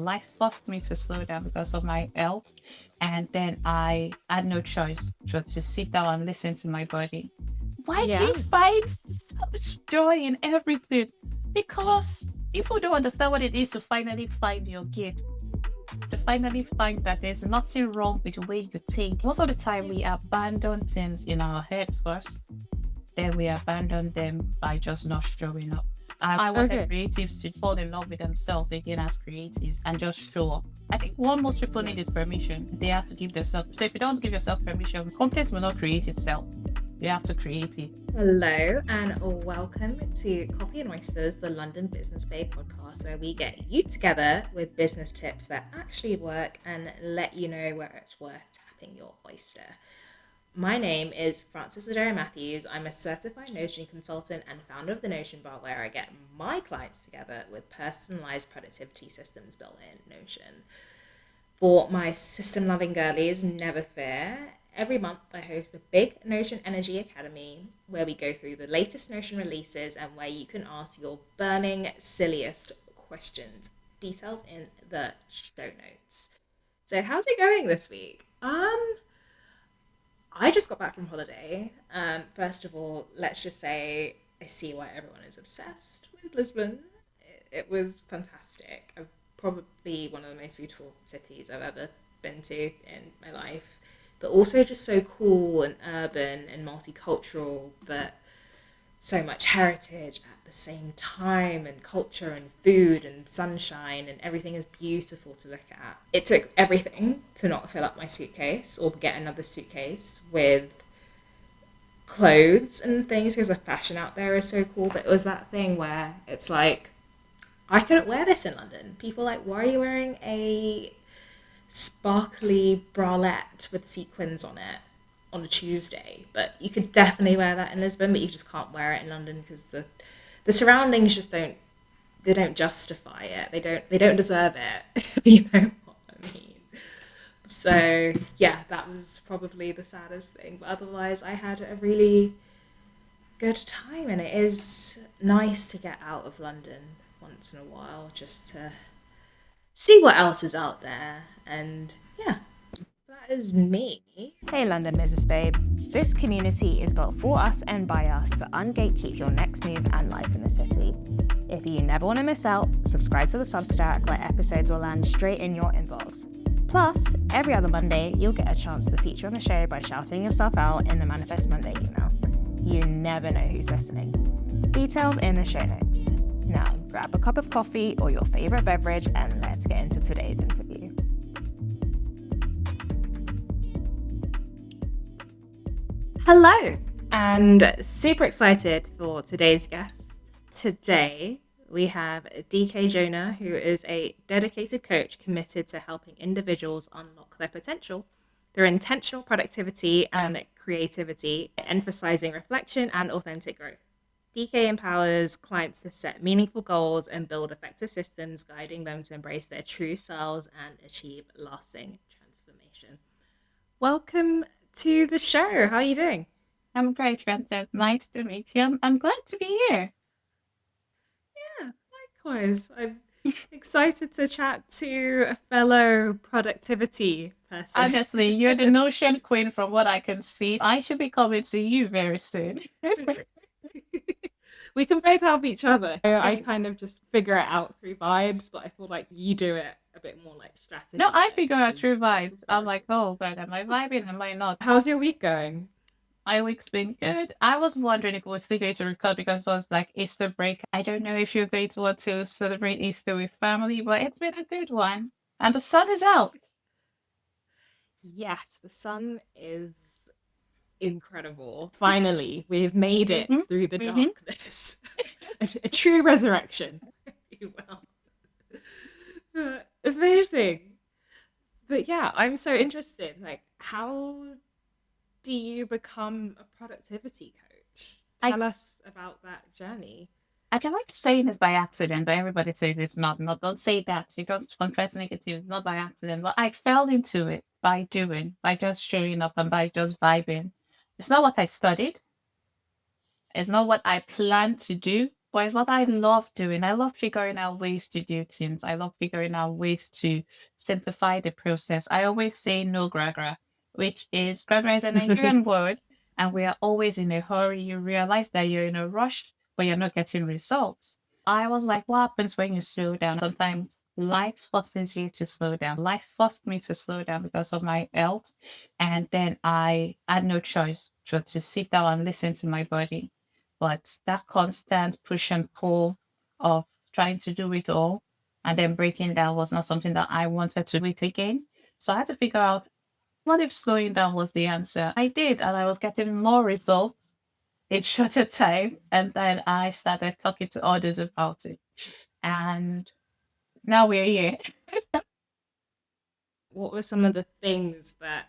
Life forced me to slow down because of my health. And then I had no choice but to sit down and listen to my body. Why do Yeah. you find so much joy in everything? Because people don't understand what it is to finally find your gift, to finally find that there's nothing wrong with the way you think. Most of the time, we abandon things in our head first, then we abandon them by just not showing up. I wanted Okay. creatives to fall in love with themselves again as creatives and just show up. I think what most people need is Yes. permission. They have to give themselves. So if you don't give yourself permission, content will not create itself. You have to create it. Hello and welcome to Coffee and Oysters, the London Business Babe podcast, where we get you together with business tips that actually work and let you know where it's worth tapping your oyster. My name is Frances Adair Matthews. I'm a certified Notion consultant and founder of the Notion Bar, where I get my clients together with personalized productivity systems built in Notion. For my system loving girlies, never fear. Every month, I host a big Notion Energy Academy where we go through the latest Notion releases and where you can ask your burning, silliest questions. Details in the show notes. So, how's it going this week? I just got back from holiday. First of all, let's just say I see why everyone is obsessed with Lisbon. It was fantastic. Probably one of the most beautiful cities I've ever been to in my life, but also just so cool and urban and multicultural, but so much heritage at the same time, and culture and food and sunshine, and everything is beautiful to look at. It took everything to not fill up my suitcase or get another suitcase with clothes and things, because the fashion out there is so cool. But it was that thing where it's like, I couldn't wear this in London. People are like, why are you wearing a sparkly bralette with sequins on it on a Tuesday? But you could definitely wear that in Lisbon, but you just can't wear it in London because the surroundings just don't justify it. They don't deserve it. If you know what I mean. So yeah, that was probably the saddest thing. But otherwise, I had a really good time, and it is nice to get out of London once in a while just to see what else is out there. And yeah, that is me. Hey London Business Babe. This community is built for us and by us to ungatekeep your next move and life in the city. If you never want to miss out, subscribe to the Substack where episodes will land straight in your inbox. Plus, every other Monday, you'll get a chance to feature on the show by shouting yourself out in the Manifest Monday email. You never know who's listening. Details in the show notes. Now, grab a cup of coffee or your favorite beverage and let's get into today's interview. Hello, and super excited for today's guest. Today, we have DK Jonah, who is a dedicated coach committed to helping individuals unlock their potential through intentional productivity and creativity, emphasizing reflection and authentic growth. DK empowers clients to set meaningful goals and build effective systems, guiding them to embrace their true selves and achieve lasting transformation. Welcome to the show. How are you doing? I'm great, Frances. Nice to meet you. I'm glad to be here. Yeah, likewise. I'm excited to chat to a fellow productivity person. Honestly, you're the Notion queen from what I can see. I should be coming to you very soon. We can both help each other. I kind of just figure it out through vibes, but I feel like you do it a bit more like strategy. No, I figure out true vibes. I'm like, oh, but am I vibing? Am I not? How's your week going? My week's been good. I was wondering if it was still going to record because it was like Easter break. I don't know if you're going to want to celebrate Easter with family, but it's been a good one. And the sun is out. Yes, the sun is incredible. Finally, we've made it through the darkness. A true resurrection, if you will. Amazing. But yeah, I'm so interested. Like, how do you become a productivity coach? Tell us about that journey. I don't like saying this by accident, but everybody says it's not. No, don't say that. You don't confess negative. It's not by accident. But I fell into it by doing, by just showing up and by just vibing. It's not what I studied. It's not what I planned to do. But it's what I love doing. I love figuring out ways to do things. I love figuring out ways to simplify the process. I always say no gragra, which is gragra is a Nigerian word, and we are always in a hurry. You realize that you're in a rush, but you're not getting results. I was like, what happens when you slow down? Sometimes life forces you to slow down. Life forced me to slow down because of my health. And then I had no choice but to sit down and listen to my body. But that constant push and pull of trying to do it all and then breaking down was not something that I wanted to do it again. So I had to figure out what if slowing down was the answer. I did, and I was getting more results in shorter time. And then I started talking to others about it. And now we're here. What were some of the things that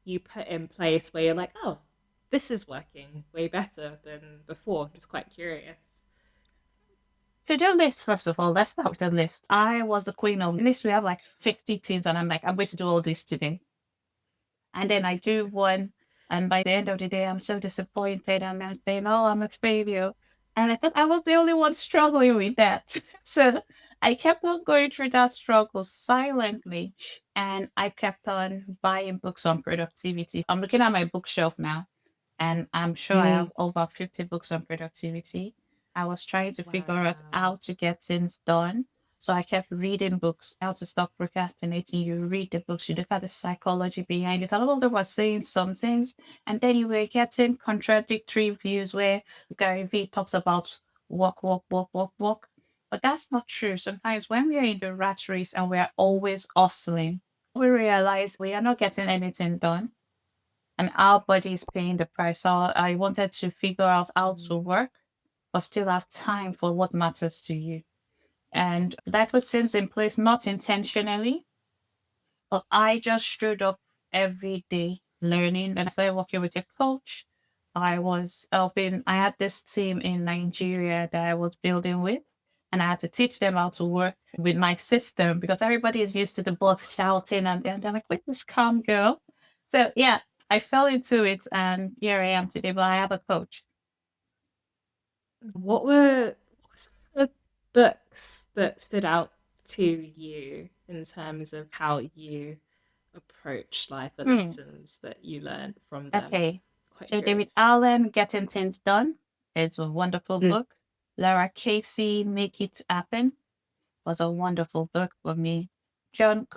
you put in place where you're like, oh, this is working way better than before? I'm just quite curious. To do list, first of all, let's start with the list. I was the queen of list. We have like 50 things, and I'm like, I'm going to do all this today. And then I do one, and by the end of the day, I'm so disappointed. And I'm saying, oh, I'm a failure. And I thought I was the only one struggling with that. So I kept on going through that struggle silently. And I kept on buying books on productivity. I'm looking at my bookshelf now, and I'm sure I have over 50 books on productivity. I was trying to figure out how to get things done. So I kept reading books, how to stop procrastinating. You read the books, you look at the psychology behind it. A lot of them were saying some things, and then you were getting contradictory views where Gary Vee talks about walk, walk, walk, walk, walk. But that's not true. Sometimes when we are in the rat race and we are always hustling, we realize we are not getting anything done and our body is paying the price. So I wanted to figure out how to work, but still have time for what matters to you. And that put things in place, not intentionally, but I just showed up every day learning. And I started working with a coach. I was helping, I had this team in Nigeria that I was building with, and I had to teach them how to work with my system because everybody is used to the boss shouting and they're like, wait, this calm girl. So yeah, I fell into it and here I am today, but I have a coach. What were some of the books that stood out to you in terms of how you approach life, the Hmm. lessons that you learned from them? Okay. Quite So David curious. Allen, Getting Things Done. It's a wonderful Mm. book. Laura Casey, Make It Happen was a wonderful book for me. John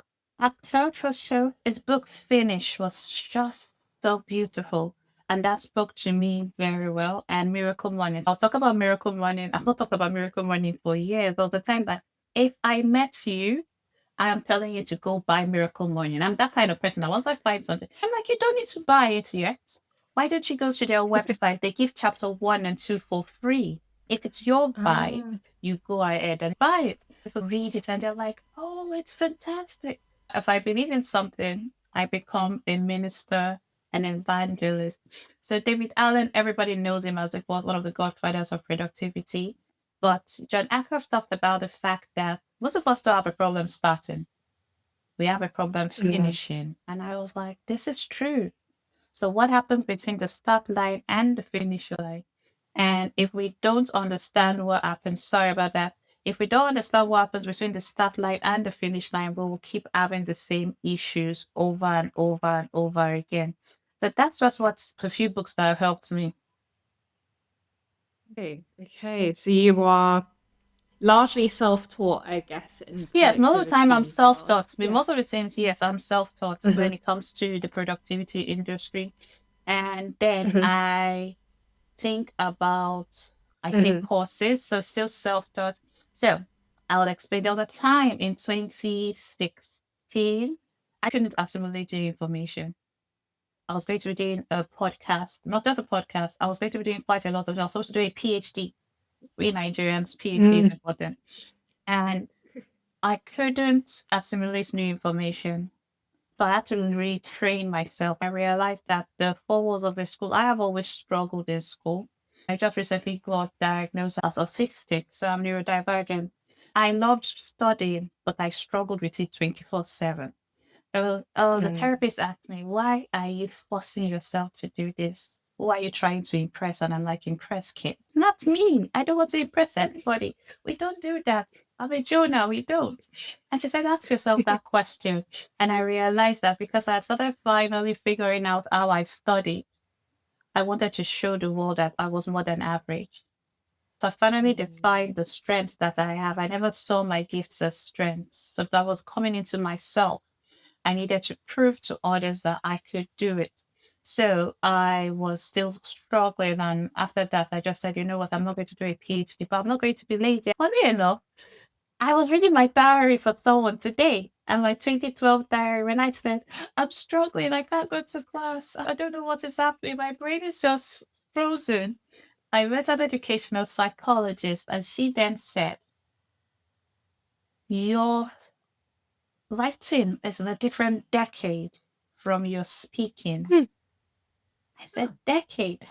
Church was so his book finish was just so beautiful. And that spoke to me very well. And Miracle Morning. I'll talk about Miracle Morning. I've not talked about Miracle Morning for years. But the time that if I met you, I am telling you to go buy Miracle Morning. I'm that kind of person that once I find something, I'm like, you don't need to buy it yet. Why don't you go to their website? They give chapter 1 and 2 for free. If it's your buy, you go ahead and buy it. People read it and they're like, oh, it's fantastic. If I believe in something, I become a minister, an evangelist. So David Allen, everybody knows him as one of the godfathers of productivity. But John Ackroft talked about the fact that most of us don't have a problem starting. We have a problem finishing. And I was like, this is true. So what happens between the start line and the finish line? And if we don't understand what happens, sorry about that. If we don't understand what happens between the start line and the finish line, we will keep having the same issues over and over and over again. But that's just what a few books that have helped me. Okay. So you are largely self-taught, I guess, in Yes, most of the time I'm productivity. self-taught. With Yeah. most of the things, yes, I'm self-taught when it comes to the productivity industry. And then I think about, I take courses, so still self-taught. So I will explain. There was a time in 2016, I couldn't assimilate the information. I was going to be doing a podcast, not just a podcast. I was going to be doing quite a lot of it. I was supposed to do a PhD. We Nigerians, PhD is important. And I couldn't assimilate new information. So I had to retrain myself. I realized that the four walls of the school, I have always struggled in school. I just recently got diagnosed as autistic, so I'm neurodivergent. I loved studying, but I struggled with it 24/7. The therapist asked me, why are you forcing yourself to do this? who are you trying to impress? And I'm like, impress Kate. Not me. I don't want to impress anybody. We don't do that. I'm a Jonah. We don't. And she said, ask yourself that question. And I realized that because I started finally figuring out how I study, I wanted to show the world that I was more than average. So I finally defined the strength that I have. I never saw my gifts as strengths. So that was coming into myself. I needed to prove to others that I could do it. So I was still struggling. And after that, I just said, you know what, I'm not going to do a PhD, but I'm not going to be lazy. Funny enough, I was reading my diary for someone today and my 2012 diary when I said, I'm struggling. I can't go to class. I don't know what is happening. My brain is just frozen. I met an educational psychologist and she then said, your writing is in a different decade from your speaking. I said, decade.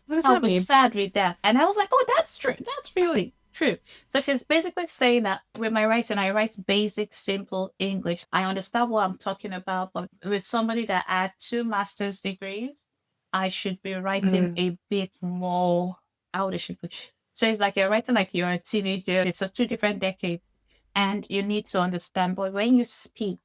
What does I that was mean? sad with that. And I was like, oh, that's true. That's really true. So she's basically saying that with my writing, I write basic, simple English. I understand what I'm talking about, but with somebody that had 2 master's degrees, I should be writing a bit more. How would I should put? So it's like you're writing like you're a teenager. It's a 2 different decades, and you need to understand. But when you speak,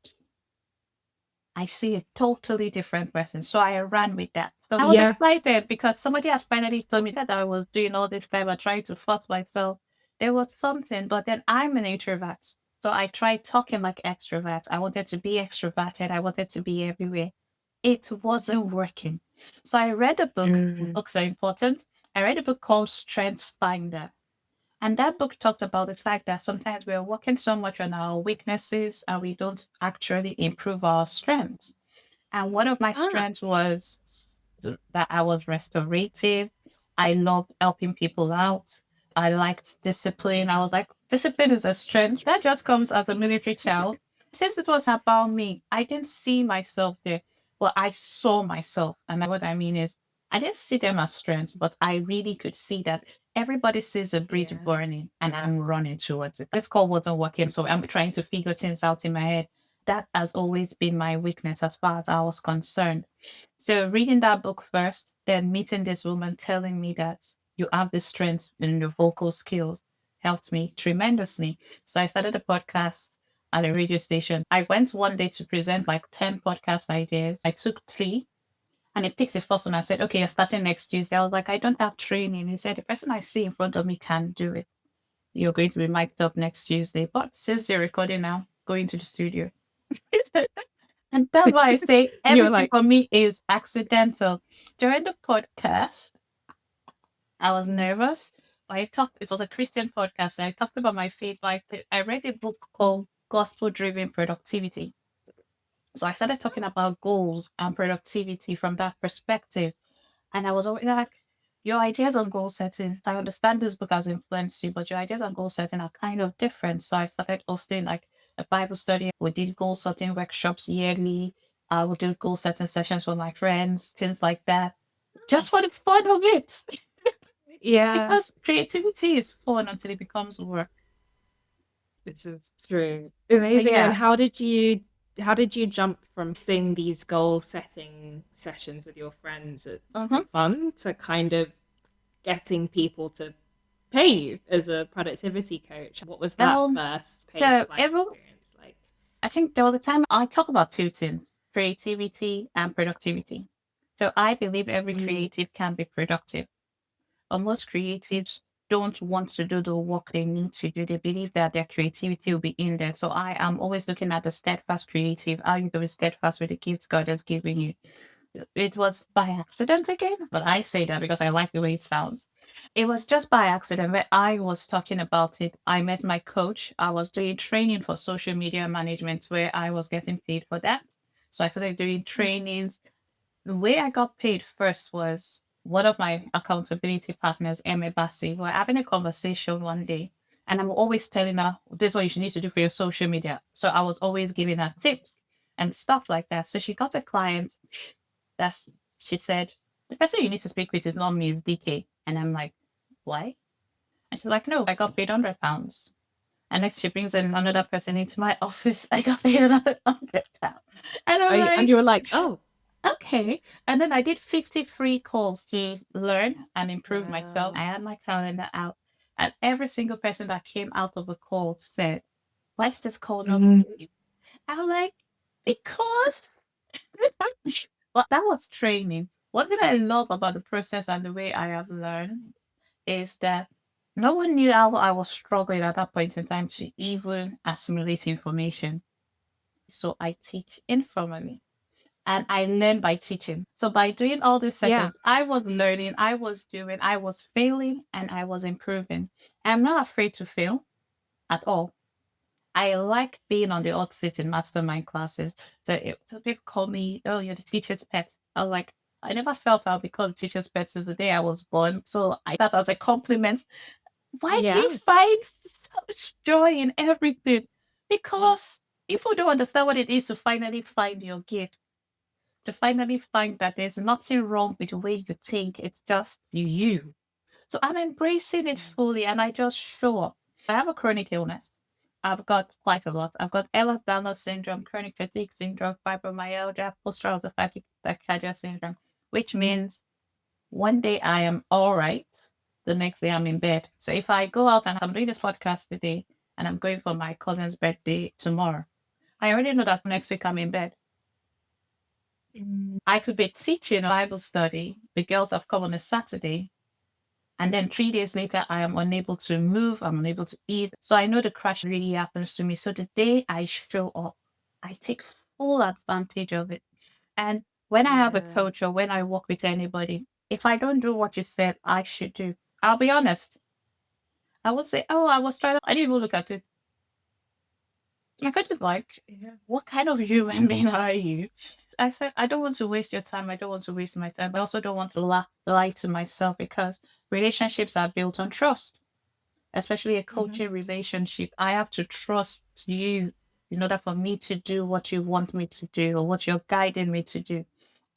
I see a totally different person. So I ran with that. So I was Yeah. excited because somebody had finally told me that I was doing all this time. I tried to force myself. There was something, but then I'm an introvert. So I tried talking like extrovert. I wanted to be extroverted. I wanted to be everywhere. It wasn't working. So I read a book. Books are important. I read a book called Strength Finder. And that book talked about the fact that sometimes we're working so much on our weaknesses and we don't actually improve our strengths. And one of my Ah. strengths was that I was restorative. I loved helping people out. I liked discipline. I was like, discipline is a strength. That just comes as a military child. Since it was about me, I didn't see myself there. Well, I saw myself. And what I mean is, I didn't see them as strengths, but I really could see that everybody sees a bridge Yeah. burning and I'm running towards it. This call wasn't working. So I'm trying to figure things out in my head. That has always been my weakness as far as I was concerned. So reading that book first, then meeting this woman telling me that you have the strength in your vocal skills helped me tremendously. So I started a podcast at a radio station. I went one day to present like 10 podcast ideas. I took 3 and it picks the first one. I said, okay, you're starting next Tuesday. I was like, I don't have training. He said, the person I see in front of me can do it. You're going to be mic'd up next Tuesday. But since you're recording now, go into the studio. And that's why I say And you're everything like, for me is accidental. During the podcast, I was nervous. It was a Christian podcast. I talked about my faith. I read a book called Gospel Driven Productivity. So I started talking about goals and productivity from that perspective. And I was always like, your ideas on goal setting, I understand this book has influenced you, but your ideas on goal setting are kind of different. So I started hosting like a Bible study. We did goal setting workshops yearly. I would do goal setting sessions with my friends, things like that, just for the fun of it. yeah, Because creativity is fun until it becomes work. this is true. But Amazing. And yeah. how did you jump from seeing these goal setting sessions with your friends for Mm-hmm. fun to kind of getting people to pay you as a productivity coach? What was that first paid So client every, experience like? I think there was a time I talk about 2 things, creativity and productivity. So I believe every creative can be productive. But most creatives don't want to do the work they need to do. They believe that their creativity will be in there. So I am always looking at the steadfast creative. Are you going to be steadfast with the gifts God has given you? It was by accident again, but I say that because I like the way it sounds. It was just by accident where I was talking about it. I met my coach. I was doing training for social media management where I was getting paid for that. So I started doing trainings. The way I got paid first was one of my accountability partners, Emma Bassi. We were having a conversation one day, and I'm always telling her, this is what you should need to do for your social media. So I was always giving her tips and stuff like that. So she got a client that's she said, the person you need to speak with is not me, it's DK. And I'm like, why? And she's like, no, I got paid £100. And next she brings in another person into my office. I got paid another £100. And I'm And like, you were like, oh. Okay. And then I did 50 free calls to learn and improve myself. Wow. I had my calendar out. And every single person that came out of the call said, why is this call not free? I'm like, because well, that was training. One thing I love about the process and the way I have learned is that no one knew how I was struggling at that point in time to even assimilate information. So I teach informally and I learn by teaching. So by doing all these Yeah. sessions, I was learning, I was doing, I was failing, and I was improving. I'm not afraid to fail at all. I like being on the hot seat in mastermind classes. So people call me, oh, you're the teacher's pet. I was like, I never felt I'll be called the teacher's pet since the day I was born. So I thought as a compliment. Why do you Yeah. find such joy in everything? Because people don't understand what it is to finally find your gift, to finally find that there's nothing wrong with the way you think. It's just you. So I'm embracing it fully and I just show up. I have a chronic illness. I've got quite a lot. I've got Ehlers-Danlos syndrome, chronic fatigue syndrome, fibromyalgia, post-traumatic tachycardia syndrome, which means one day I am all right, the next day I'm in bed. So if I go out and I'm doing this podcast today and I'm going for my cousin's birthday tomorrow, I already know that next week I'm in bed. I could be teaching a Bible study. The girls have come on a Saturday. And then 3 days later, I am unable to move. I'm unable to eat. So I know the crash really happens to me. So the day I show up, I take full advantage of it. And when I have a Yeah. coach or when I work with anybody, if I don't do what you said I should do, I'll be honest. I would say, oh, I was trying to, I didn't even look at it. My coach is like, Yeah. what kind of human being are you? I said, I don't want to waste your time. I don't want to waste my time. But I also don't want to lie to myself because relationships are built on trust, especially a coaching relationship. I have to trust you in order for me to do what you want me to do or what you're guiding me to do.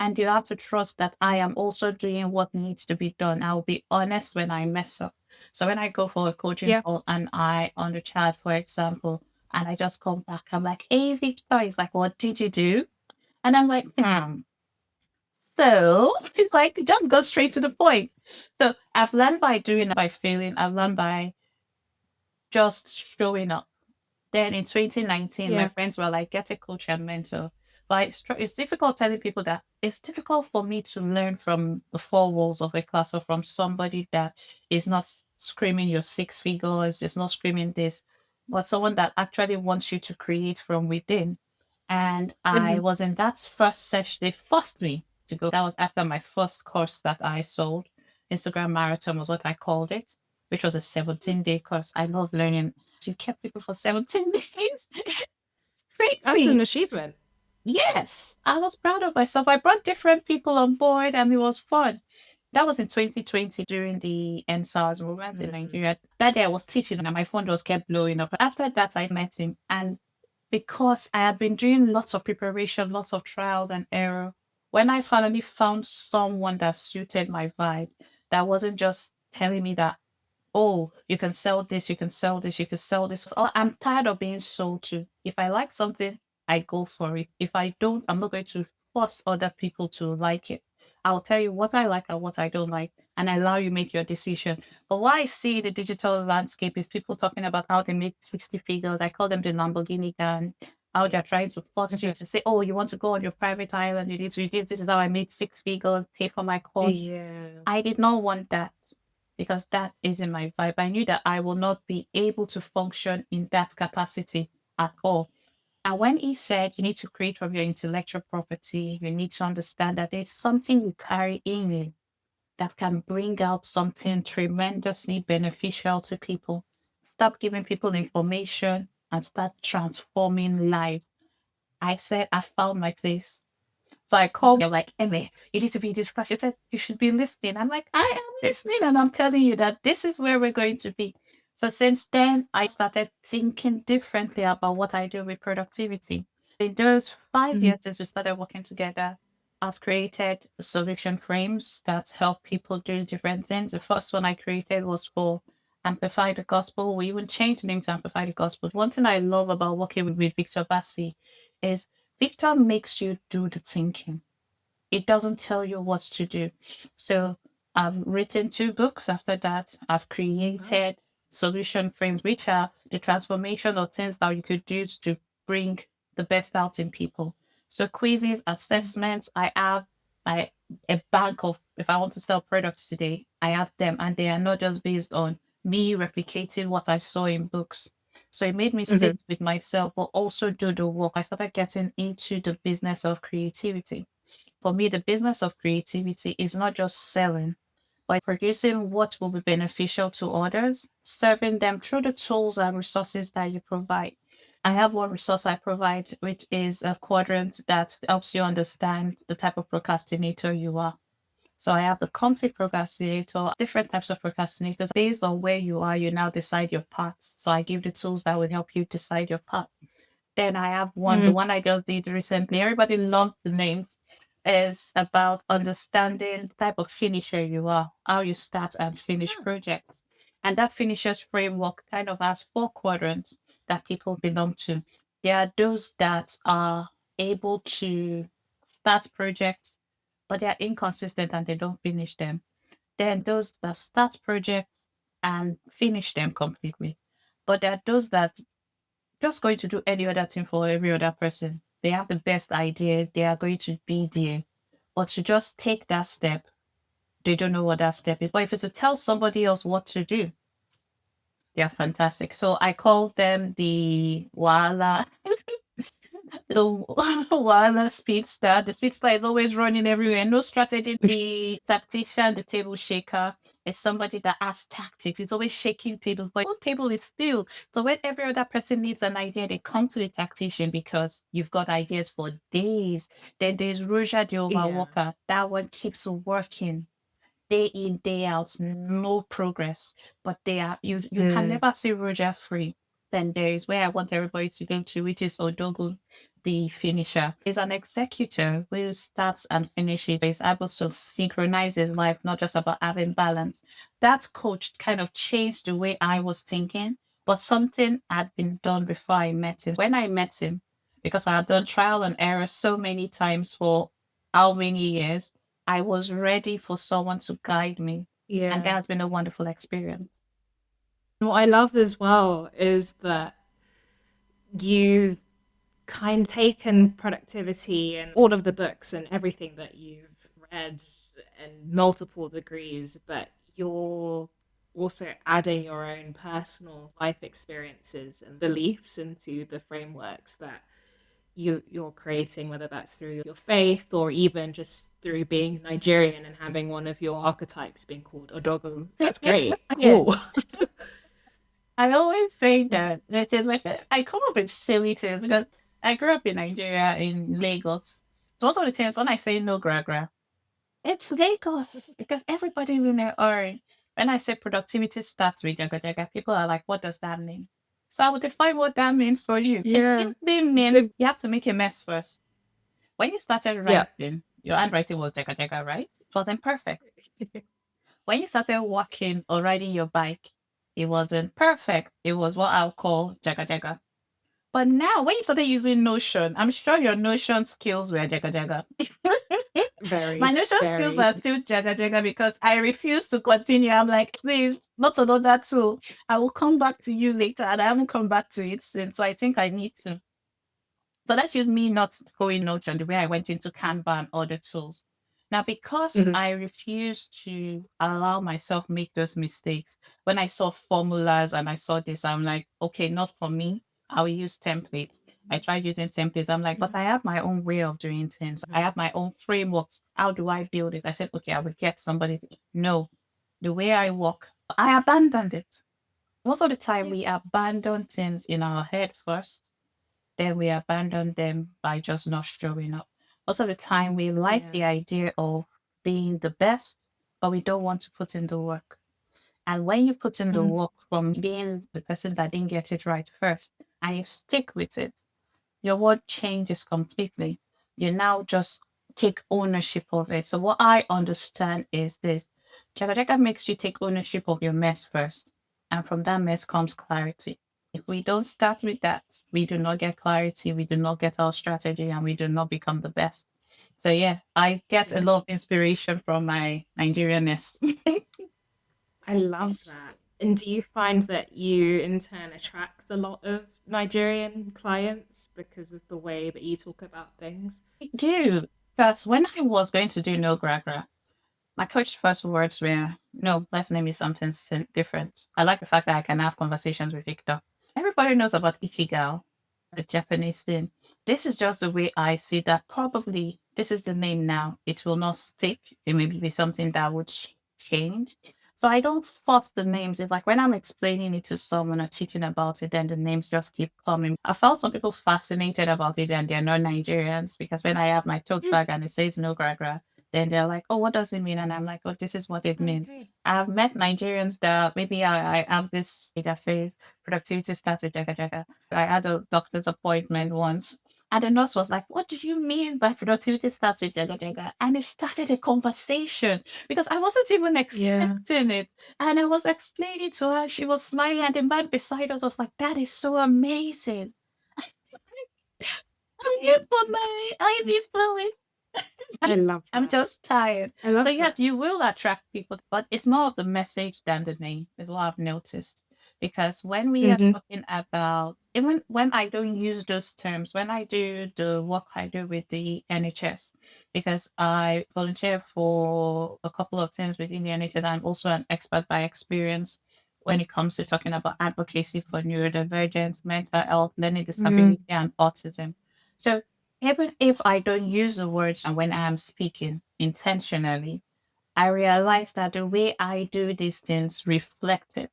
And you have to trust that I am also doing what needs to be done. I'll be honest when I mess up. So when I go for a coaching Yeah. call and I on the chat, for example, and I just come back, I'm like, hey, Victor. He's like, what did you do? And I'm like, So it's like, just go straight to the point. So I've learned by doing, by failing. I've learned by just showing up. Then in 2019, my Yeah. friends were like, get a coach and mentor. But it's difficult telling people that it's difficult for me to learn from the four walls of a class or from somebody that is not screaming your six figures, is not screaming this, but someone that actually wants you to create from within. And I was in that first session. They forced me to go. That was after my first course that I sold. Instagram Marathon was what I called it, which was a 17-day course. I love learning. You kept people for 17 days. That's an Crazy. achievement. Yes. I was proud of myself. I brought different people on board and it was fun. That was in 2020 during the NSARS movement in Nigeria. That day I was teaching and my phone just kept blowing up. After that, I met him. And because I had been doing lots of preparation, lots of trials and error, when I finally found someone that suited my vibe, that wasn't just telling me that, oh, you can sell this, you can sell this, you can sell this. Oh, I'm tired of being sold to. If I like something, I go for it. If I don't, I'm not going to force other people to like it. I'll tell you what I like and what I don't like, and I allow you make your decision. But what I see in the digital landscape is people talking about how they make 60 figures. I call them the Lamborghini gang. How they're trying to force you to say, oh, you want to go on your private island, you need to do this is how I made 6 figures, pay for my course. Yeah. I did not want that because that isn't my vibe. I knew that I will not be able to function in that capacity at all. And when he said you need to create from your intellectual property, you need to understand that there's something you carry in you that can bring out something tremendously beneficial to people. Stop giving people information and start transforming lives. I said, I found my place. So I called you like, Emmy, you need to be this class. She said, you should be listening. I'm like, I am listening and I'm telling you that this is where we're going to be. So since then, I started thinking differently about what I do with productivity. In those 5 years since we started working together, I've created solution frames that help people do different things. The first one I created was for Amplify the Gospel. We even changed the name to Amplify the Gospel. One thing I love about working with Victor Bassi is Victor makes you do the thinking. It doesn't tell you what to do. So I've written 2 books after that. I've created solution frames, which are the transformation of things that you could use to bring the best out in people. So quizzes, assessments, I have my a bank of, if I want to sell products today, I have them, and they are not just based on me replicating what I saw in books. So it made me sit with myself, but also do the work. I started getting into the business of creativity. For me, the business of creativity is not just selling, but producing what will be beneficial to others, serving them through the tools and resources that you provide. I have one resource I provide, which is a quadrant that helps you understand the type of procrastinator you are. So I have the conflict procrastinator, different types of procrastinators. Based on where you are, you now decide your paths. So I give the tools that will help you decide your path. Then I have one, the one I just did recently. Everybody loves the names. Is about understanding the type of finisher you are, how you start and finish project. And that finishers framework kind of has 4 quadrants that people belong to. There are those that are able to start projects, but they are inconsistent and they don't finish them. Then those that start projects and finish them completely. But there are those that just going to do any other thing for every other person. They have the best idea, they are going to be there. But to just take that step, they don't know what that step is. But if it's to tell somebody else what to do, they're fantastic. So I call them the Wala, the Wala speedster. The speedster is always running everywhere. No strategy. The tactician, the table shaker, is somebody that has tactics. It's always shaking tables, but one table is still. So when every other person needs an idea, they come to the tactician because you've got ideas for days. Then there's Roja the overworker. That one keeps working day in, day out, no progress. But they are you can never see Roger free. Then there is where I want everybody to go to, which is Odogu, the finisher. Is an executor who starts and finishes, is able to synchronize his life, not just about having balance. That coach kind of changed the way I was thinking, but something had been done before I met him. When I met him, because I had done trial and error so many times for how many years, I was ready for someone to guide me. And that has been a wonderful experience. What I love as well is that you've kind of taken productivity and all of the books and everything that you've read in multiple degrees, but you're also adding your own personal life experiences and beliefs into the frameworks that you're creating, whether that's through your faith or even just through being Nigerian and having one of your archetypes being called Odogu. That's great. Yeah. Cool. I always say that it is like I come up with silly things because I grew up in Nigeria in Lagos. So one of the times when I say no gra, it's Lagos because everybody in there are. When I say productivity starts with jaga jaga, people are like, what does that mean? So I will define what that means for you. It simply means you have to make a mess first. When you started writing, your handwriting was jaga jaga, right? It wasn't perfect. When you started walking or riding your bike, it wasn't perfect. It was what I'll call jaga jaga. But now, when you started using Notion, I'm sure your Notion skills were jaga jaga. My Notion skills are still jaga jaga because I refuse to continue. I'm like, please, not another tool. I will come back to you later, and I haven't come back to it since. So I think I need to. So that's just me not going Notion the way I went into Canva and other tools. Now, because I refuse to allow myself make those mistakes, when I saw formulas and I saw this, I'm like, okay, not for me. I will use templates. I tried using templates. I'm like, but I have my own way of doing things. I have my own frameworks. How do I build it? I said, okay, I will get somebody to no, the way I work. I abandoned it. Most of the time, we abandon things in our head first, then we abandon them by just not showing up. Most of the time, we like the idea of being the best, but we don't want to put in the work. And when you put in the work from being the person that didn't get it right first, and you stick with it, your world changes completely. You now just take ownership of it. So what I understand is this: Jaga Jaga makes you take ownership of your mess first. And from that mess comes clarity. If we don't start with that, we do not get clarity, we do not get our strategy, and we do not become the best. So yeah, I get a lot of inspiration from my Nigerianness. I love that. And do you find that you in turn attract a lot of Nigerian clients because of the way that you talk about things? I do. Because when I was going to do no gragra, my coach's first words were, no, let's name it something different. I like the fact that I can have conversations with Victor. Everybody knows about Ichigo, the Japanese thing. This is just the way I see that probably this is the name now. It will not stick. It may be something that would change. So I don't force the names. It's like when I'm explaining it to someone or teaching about it, then the names just keep coming. I felt some people fascinated about it and they're not Nigerians because when I have my tote bag and it says no gragra, then they're like, oh, what does it mean? And I'm like, oh, this is what it means. Okay. I've met Nigerians that maybe I have this that says productivity starts with jaga jaga. I had a doctor's appointment once. And the nurse was like, what do you mean by productivity starts with jaga jaga? And it started a conversation because I wasn't even Yeah. expecting it. And I was explaining to her, she was smiling, and the man beside us was like, that is so amazing. I'm here for my IV fluid. I love I'm that. just tired. I So love yes, that. you will attract people, but it's more of the message than the name, is what I've noticed. Because when we are Hmm. talking about, even when I don't use those terms, when I do the work I do with the NHS, because I volunteer for a couple of things within the NHS, I'm also an expert by experience when it comes to talking about advocacy for neurodivergence, mental health, learning disability, and autism. So even if I don't use the words and when I'm speaking intentionally, I realize that the way I do these things reflect it.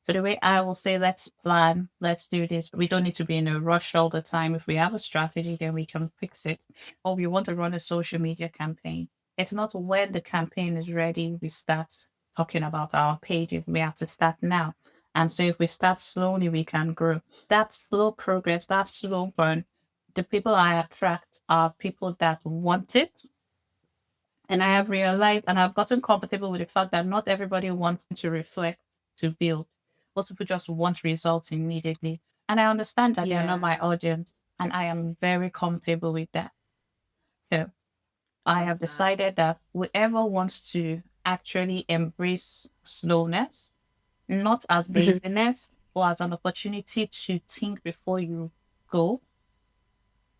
So the way I will say, let's plan, let's do this. We don't need to be in a rush all the time. If we have a strategy, then we can fix it. Or we want to run a social media campaign. It's not when the campaign is ready, we start talking about our pages. We have to start now. And so if we start slowly, we can grow. That slow progress, that slow burn, the people I attract are people that want it, and I have realized and I've gotten comfortable with the fact that not everybody wants to reflect, to build. Most people just want results immediately. And I understand that they are not my Yeah. audience. And I am very comfortable with that. So I I love have that. decided that whoever wants to actually embrace slowness, not as laziness, or as an opportunity to think before you go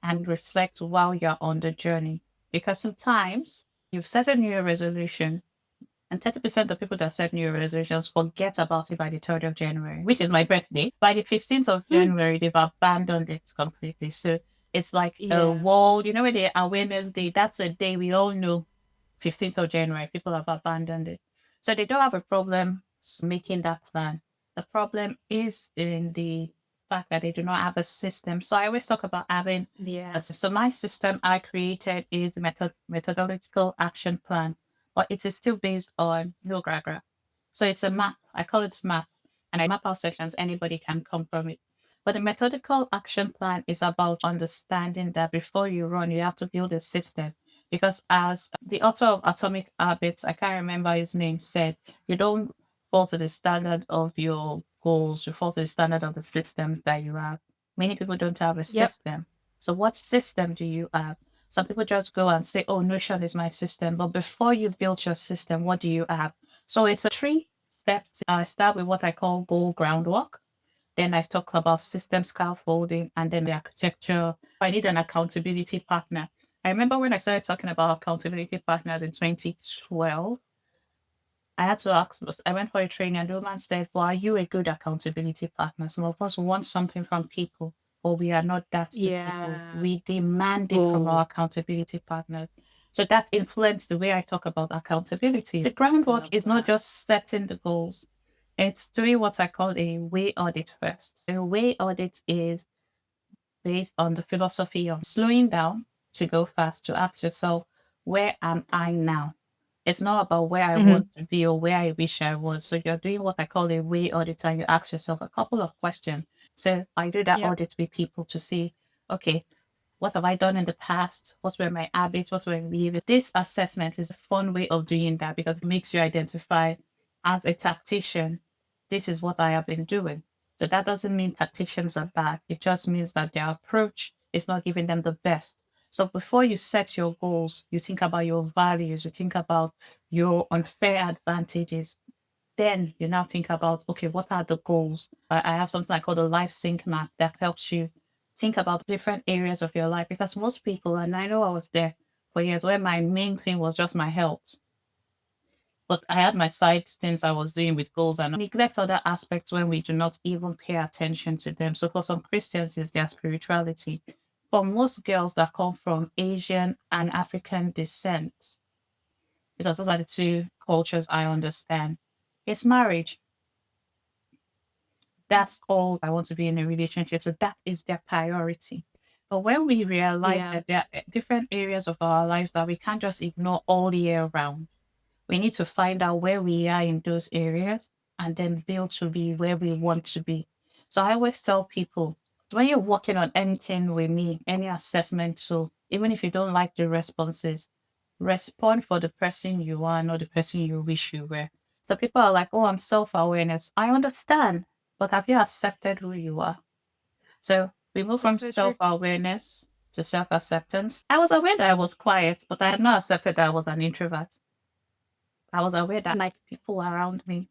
and reflect while you're on the journey. Because sometimes you've set a new resolution. And 30% of people that set New Year resolutions forget about it by the 3rd of January, which is my birthday. By the 15th of January, they've abandoned it completely. So it's like a Yeah. wall, you know, when the awareness day, that's a day we all know, 15th of January, people have abandoned it. So they don't have a problem making that plan. The problem is in the fact that they do not have a system. So I always talk about having Yeah. a system. So my system I created is a methodological action plan, but it is still based on no gragra. So it's a map. I call it map. And I map out sections. Anybody can come from it. But the methodical action plan is about understanding that before you run, you have to build a system. Because as the author of Atomic Habits, I can't remember his name, said, you don't fall to the standard of your goals, you fall to the standard of the systems that you have. Many people don't have a Yep. system. So what system do you have? Some people just go and say, oh, Notion is my system. But before you build your system, what do you have? So it's a 3 steps. I start with what I call goal groundwork. Then I talk about system scaffolding and then the architecture. I need an accountability partner. I remember when I started talking about accountability partners in 2012, I had to ask, I went for a training and the woman said, well, are you a good accountability partner? Some of us want something from people, but we are not that to people. Yeah. We demand it from our Oh, accountability partners. So that influenced the way I talk about accountability. The I groundwork love is not that. just setting the goals. It's doing what I call a way audit first. A way audit is based on the philosophy of slowing down to go fast, to ask yourself, where am I now? It's not about where I Hmm. want to be or where I wish I was. So you're doing what I call a way audit and you ask yourself a couple of questions. So I do that Yep. audit with people to see, okay, what have I done in the past? What were my habits? What were my behaviors? This assessment is a fun way of doing that because it makes you identify as a tactician, this is what I have been doing. So that doesn't mean tacticians are bad. It just means that their approach is not giving them the best. So before you set your goals, you think about your values, you think about your unfair advantages. Then you now think about, okay, what are the goals? I have something I call the life sync map that helps you think about different areas of your life. Because most people, and I know I was there for years, where my main thing was just my health. But I had my side things I was doing with goals and neglect other aspects when we do not even pay attention to them. So for some Christians, it's their spirituality. For most girls that come from Asian and African descent, because those are the two cultures I understand, it's marriage. That's all I want to be in a relationship. So that is their priority. But when we realize Yeah. that there are different areas of our lives that we can't just ignore all year round, we need to find out where we are in those areas and then build to be where we want to be. So I always tell people, when you're working on anything with me, any assessment tool, even if you don't like the responses, respond for the person you are, not the person you wish you were. So people are like, oh, I'm self-awareness. I understand, but have you accepted who you are? So we move from That's so true. self-awareness to self-acceptance. I was aware that I was quiet, but I had not accepted that I was an introvert. I was aware that I like people around me.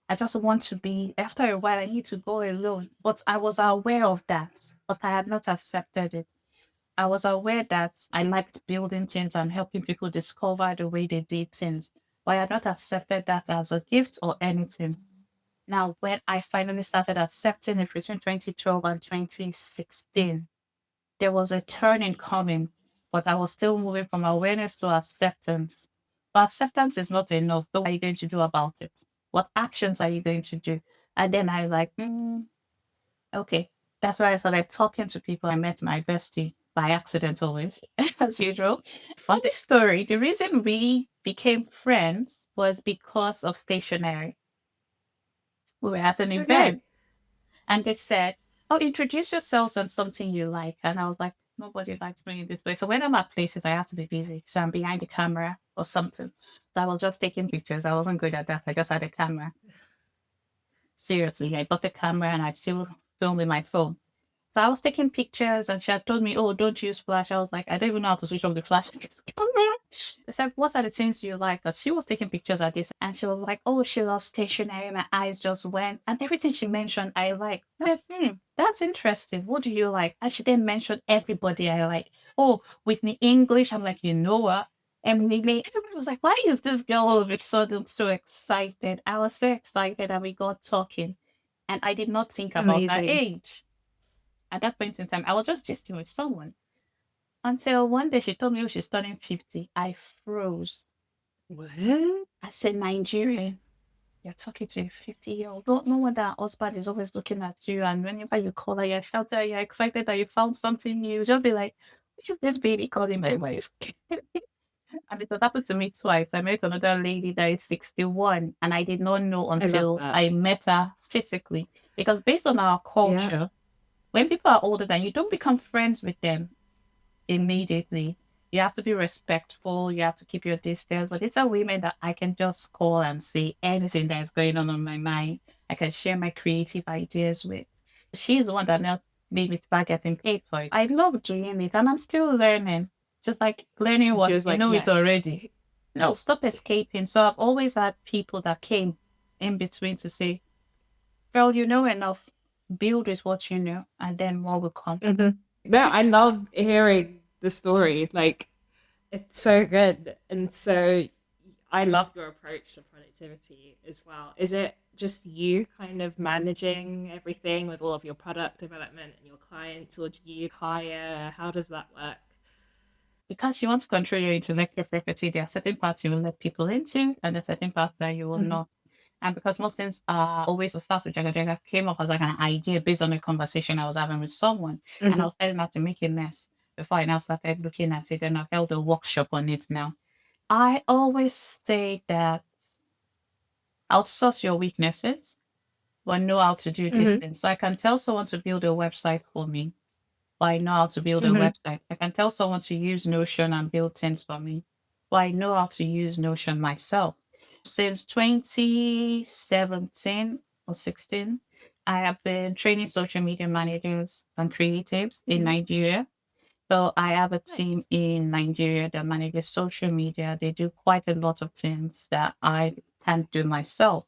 I just want to be, after a while, I need to go alone. But I was aware of that, but I had not accepted it. I was aware that I liked building things and helping people discover the way they did things, but I had not accepted that as a gift or anything. Now, when I finally started accepting it between 2012 and 2016, there was a turning coming, but I was still moving from awareness to acceptance. But acceptance is not enough. So what are you going to do about it? What actions are you going to do? And then I like, okay. That's why I started talking to people. I met my bestie by accident always, as usual. Funny story. The reason we became friends was because of stationery. We were at an Okay. event and they said, oh, introduce yourselves on something you like. And I was like, nobody likes me in this way. So when I'm at places, I have to be busy. So I'm behind the camera or something. So I was just taking pictures. I wasn't good at that. I just had a camera. Seriously, I got the camera and I still film with my phone. So I was taking pictures and she had told me, oh, don't use flash. I was like, I don't even know how to switch off the flash. They said, what are the things you like? Because she was taking pictures at this and she was like, oh, she loves stationery. My eyes just went. And everything she mentioned, I like. I said, that's interesting. What do you like? And she then mentioned everybody I like. Oh, Whitney English. I'm like, you know what? Emily May. Everybody was like, why is this girl all of a sudden so excited? I was so excited and we got talking. And I did not think about her Amazing. age. At that point in time, I was just gisting with someone until one day she told me, oh, she's turning 50. I froze. What? I said, Nigerian, you're talking to a 50-year-old. Don't know what that husband is always looking at you. And whenever you call her, you felt that you're excited that you found something new. Just be like, would you this baby calling my wife? And it has happened to me twice. I met another lady that is 61, and I did not know I love until that. I met her physically. Because based on our Yeah. culture, when people are older than you, don't become friends with them immediately. You have to be respectful. You have to keep your distance. But these are women that I can just call and say anything that is going on my mind. I can share my creative ideas with. She's the one that now made me start getting paid for it. I love doing it, and I'm still learning. Just like learning And she what was you like, know it no. already. No, stop escaping. So I've always had people that came in between to say, "Girl, you know enough. Build with what you know, and then more will come." Mhm. No, I love hearing the story. Like, it's so good. And so I love your approach to productivity as well. Is it just you kind of managing everything with all of your product development and your clients, or do you hire? How does that work? Because you want to control your intellectual property, there are certain parts you will let people into, and there are certain parts that you will Mhm. not. And because most things are always the start with Jaga Jaga came up as like an idea based on a conversation I was having with someone, and I Mhm. was telling her to make a mess before I now started looking at it, and I've held a workshop on it now. I always say that outsource your weaknesses, but know how to do these Mhm. things. So I can tell someone to build a website for me, but I know how to build a Mhm. website. I can tell someone to use Notion and build things for me, but I know how to use Notion myself. Since 2017 or 16, I have been training social media managers and creatives in Mhm. Nigeria. So I have a team Nice. in Nigeria that manages social media. They do quite a lot of things that I can't do myself.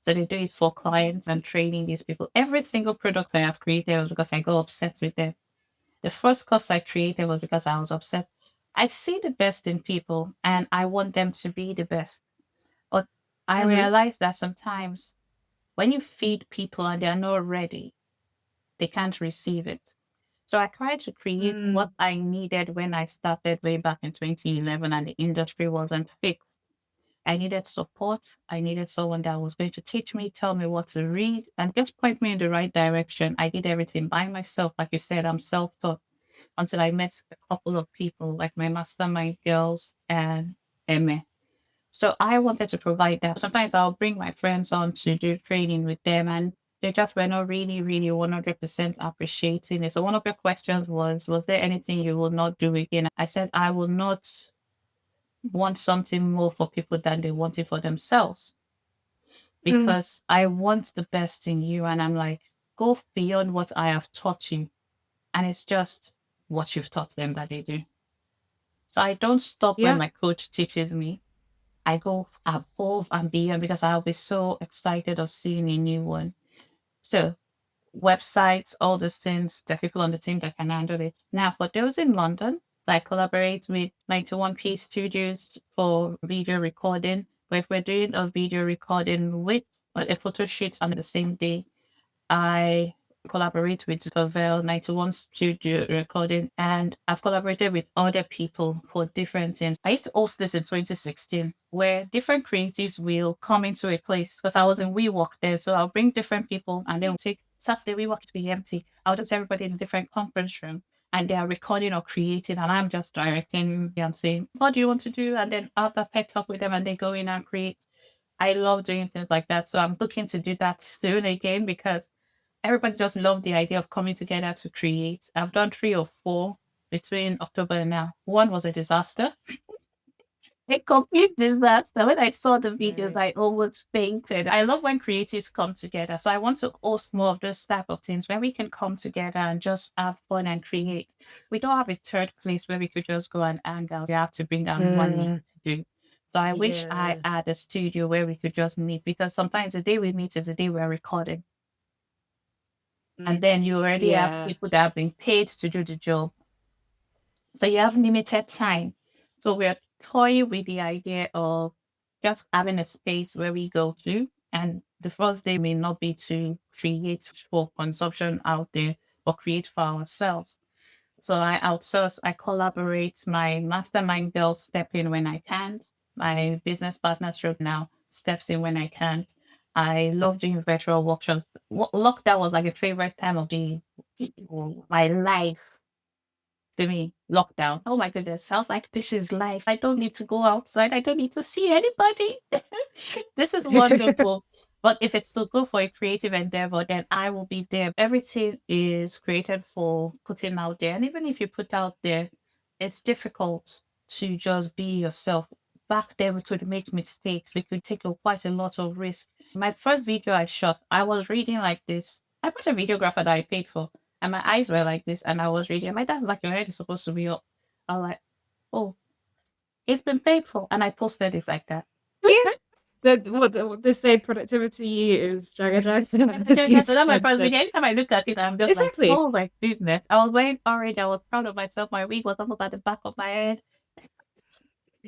So they do it for clients and training these people. Every single product I have created was because I got upset with them. The first course I created was because I was upset. I see the best in people and I want them to be the best. But I Mm-hmm. realize that sometimes when you feed people and they're not ready, they can't receive it. So I tried to create what Mm. I needed when I started way back in 2011 and the industry wasn't fixed. I needed support. I needed someone that was going to teach me, tell me what to read, and just point me in the right direction. I did everything by myself. Like you said, I'm self taught until I met a couple of people like my mastermind girls and Emma. So I wanted to provide that. Sometimes I'll bring my friends on to do training with them, and they just were not really, really 100% appreciating it. So one of your questions was there anything you will not do again? I said, I will not want something more for people than they want it for themselves Mm. because I want the best in you. And I'm like, go beyond what I have taught you. And it's just what you've taught them that they do. So I don't stop when Yeah. my coach teaches me. I go above and beyond because I'll be so excited of seeing a new one. So websites, all those things, the people on the team that can handle it. Now, for those in London, I collaborate with 91P Studios for video recording. But if we're doing a video recording with a photo shoot on the same day, I collaborate with Pavel 91 Studio Recording, and I've collaborated with other people for different things. I used to host this in 2016, where different creatives will come into a place because I was in WeWork there. So I'll bring different people and then we'll take Saturday WeWork to be empty. I'll just everybody in a different conference room and they are recording or creating, and I'm just directing and saying, what do you want to do? And then have that pet talk with them and they go in and create. I love doing things like that. So I'm looking to do that soon again because everybody just loved the idea of coming together to create. I've done 3 or 4 between October and now. One was a disaster, a complete disaster. When I saw the videos, Right. I almost fainted. I love when creatives come together. So I want to host more of those type of things where we can come together and just have fun and create. We don't have a third place where we could just go and hang out. We have to bring down money Mm. to do. So I wish I Yeah. had a studio where we could just meet because sometimes the day we meet is the day we're recording. And Mm. then you already have Yeah. people that have been paid to do the job. So you have limited time. So we're toying with the idea of just having a space where we go to. And the first day may not be to create for consumption out there, but create for ourselves. So I outsource, I collaborate. My mastermind girls step in when I can't. My business partner stroke now steps in when I can't. I love doing virtual workshops. Lockdown was like a favorite time of the my life to me. Lockdown. Oh my goodness. I was like, this is life. I don't need to go outside. I don't need to see anybody. This is wonderful. But if it's to go for a creative endeavor, then I will be there. Everything is created for putting out there. And even if you put out there, it's difficult to just be yourself. Back then, we could make mistakes. We could take quite a lot of risk. My first video I shot, I was reading like this. I put a videographer that I paid for, and my eyes were like this, and I was reading. My dad's like, your head is supposed to be up. I was like, oh, it's been paid for. And I posted it like that. Yeah. What they say productivity is drag as you So that's my said. first So video. Anytime I look at it, I'm just like, exactly. oh my goodness. I was wearing orange. I was proud of myself. My wig was almost at the back of my head.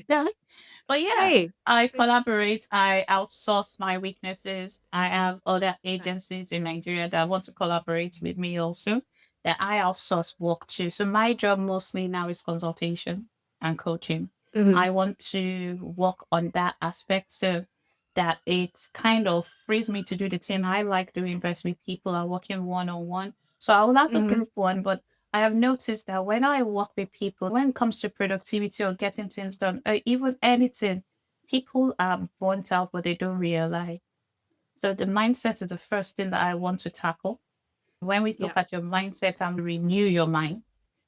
Yeah. But yeah, Hey. I collaborate. I outsource my weaknesses. I have other Nice. agencies in Nigeria that want to collaborate with me also that I outsource work to. So my job mostly now is consultation and coaching. Mm-hmm. I want to work on that aspect so that it kind of frees me to do the thing I like doing best with people and working one on one. So I will have the Mm-hmm. group one, but I have noticed that when I work with people, when it comes to productivity or getting things done, or even anything, people are burnt out, but they don't realize. So the mindset is the first thing that I want to tackle. When we look Yeah. at your mindset and renew your mind,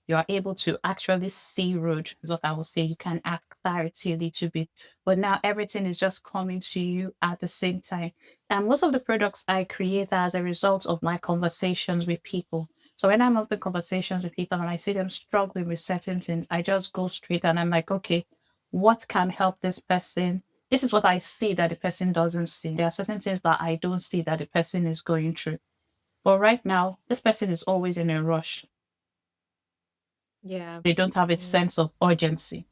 you are able to actually see road, is what I will say. You can add clarity a little bit. But now everything is just coming to you at the same time. And most of the products I create are as a result of my conversations with people. So when I'm having conversations with people and I see them struggling with certain things, I just go straight and I'm like, okay, what can help this person? This is what I see that the person doesn't see. There are certain things that I don't see that the person is going through. But right now, this person is always in a rush. Yeah. They don't have a sense of urgency.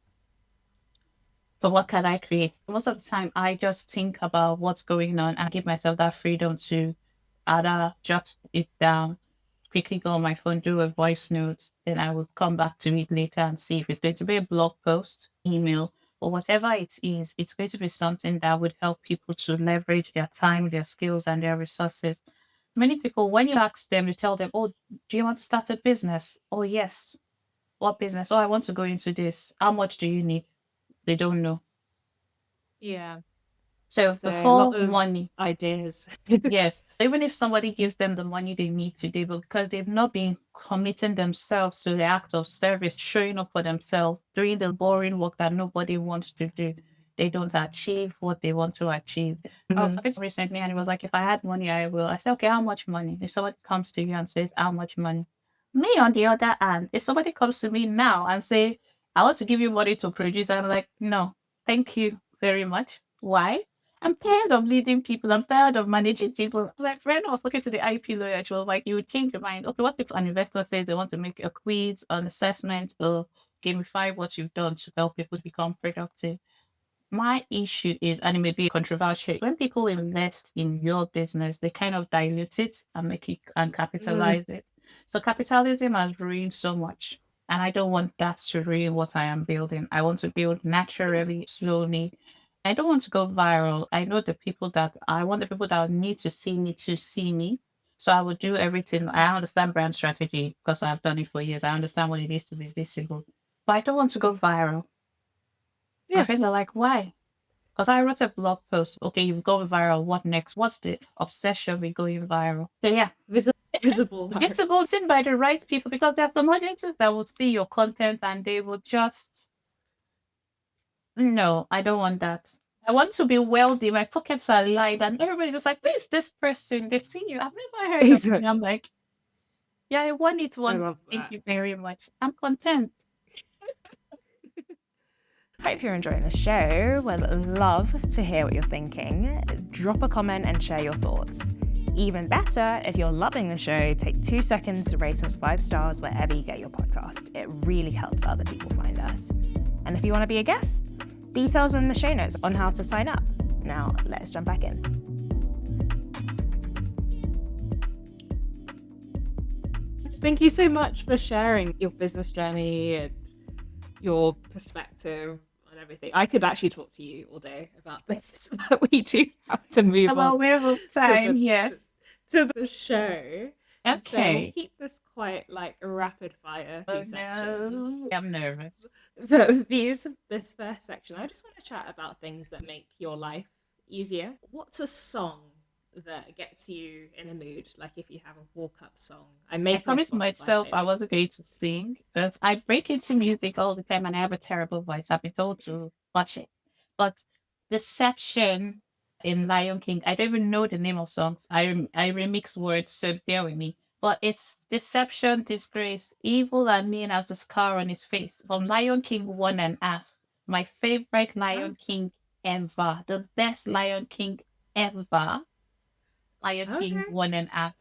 So what can I create? Most of the time, I just think about what's going on and give myself that freedom to either jot it down, quickly go on my phone, do a voice note, then I will come back to it later and see if it's going to be a blog post, email, or whatever it is. It's going to be something that would help people to leverage their time, their skills, and their resources. Many people, when you ask them, you tell them, oh, do you want to start a business? Oh, yes. What business? Oh, I want to go into this. How much do you need? They don't know. Yeah. So So a before lot of money, ideas. yes, even if somebody gives them the money they need today, but because they've not been committing themselves to the act of service, showing up for themselves, doing the boring work that nobody wants to do, they don't achieve what they want to achieve. I was talking to recently and it was like, if I had money, I will. I said, okay, how much money? If somebody comes to you and says, how much money? Me, on the other hand, if somebody comes to me now and say, I want to give you money to produce, I'm like, no, thank you very much. Why? I'm tired of leading people. I'm tired of managing people. My friend was talking to the IP lawyer. She was like, you would change your mind. Okay, what if an investor says they want to make a quiz, an assessment, or gamify what you've done to help people become productive? My issue is, and it may be controversial, when people invest in your business, they kind of dilute it and make it and capitalize it. So capitalism has ruined so much. And I don't want that to ruin what I am building. I want to build naturally, slowly. I don't want to go viral. I know the people that I want the people that need to see me to see me. So I will do everything. I understand brand strategy because I've done it for years. I understand what it is to be visible. But I don't want to go viral. My friends are like, why? Because I wrote a blog post. Okay, you've gone viral. What next? What's the obsession with going viral? So yeah, Visible. visible thing by the right people, because there are some audiences that will see your content and they will just, no, I don't want that. I want to be wealthy. My pockets are light, and everybody's just like, who is this person? They've seen you. I've never heard of Exactly. you. I'm like, yeah, I want it I one. love Thank that. you very much. I'm content. Hope you're enjoying the show. Would love to hear what you're thinking. Drop a comment and share your thoughts. Even better, if you're loving the show, take 2 seconds to rate us 5 stars wherever you get your podcast. It really helps other people find us. And if you want to be a guest, details in the show notes on how to sign up. Now, let's jump back in. Thank you so much for sharing your business journey and your perspective on everything. I could actually talk to you all day about this, but we do have to move Hello, on we have time here. to the show. And so we'll Okay. keep this quite like a rapid fire 2 sections. No, I'm nervous. But this first section, I just want to chat about things that make your life easier. What's a song that gets you in a mood? Like if you have a walk-up song. I promised myself I wasn't going to sing, because I break into music all the time and I have a terrible voice. I've been told to watch it. But the section in Lion King, I don't even know the name of songs. I remix words, so bear with me. But it's deception, disgrace, evil and mean as the scar on his face from Lion King 1.5. My favorite Lion King ever. The best Lion King ever. Lion King 1.5.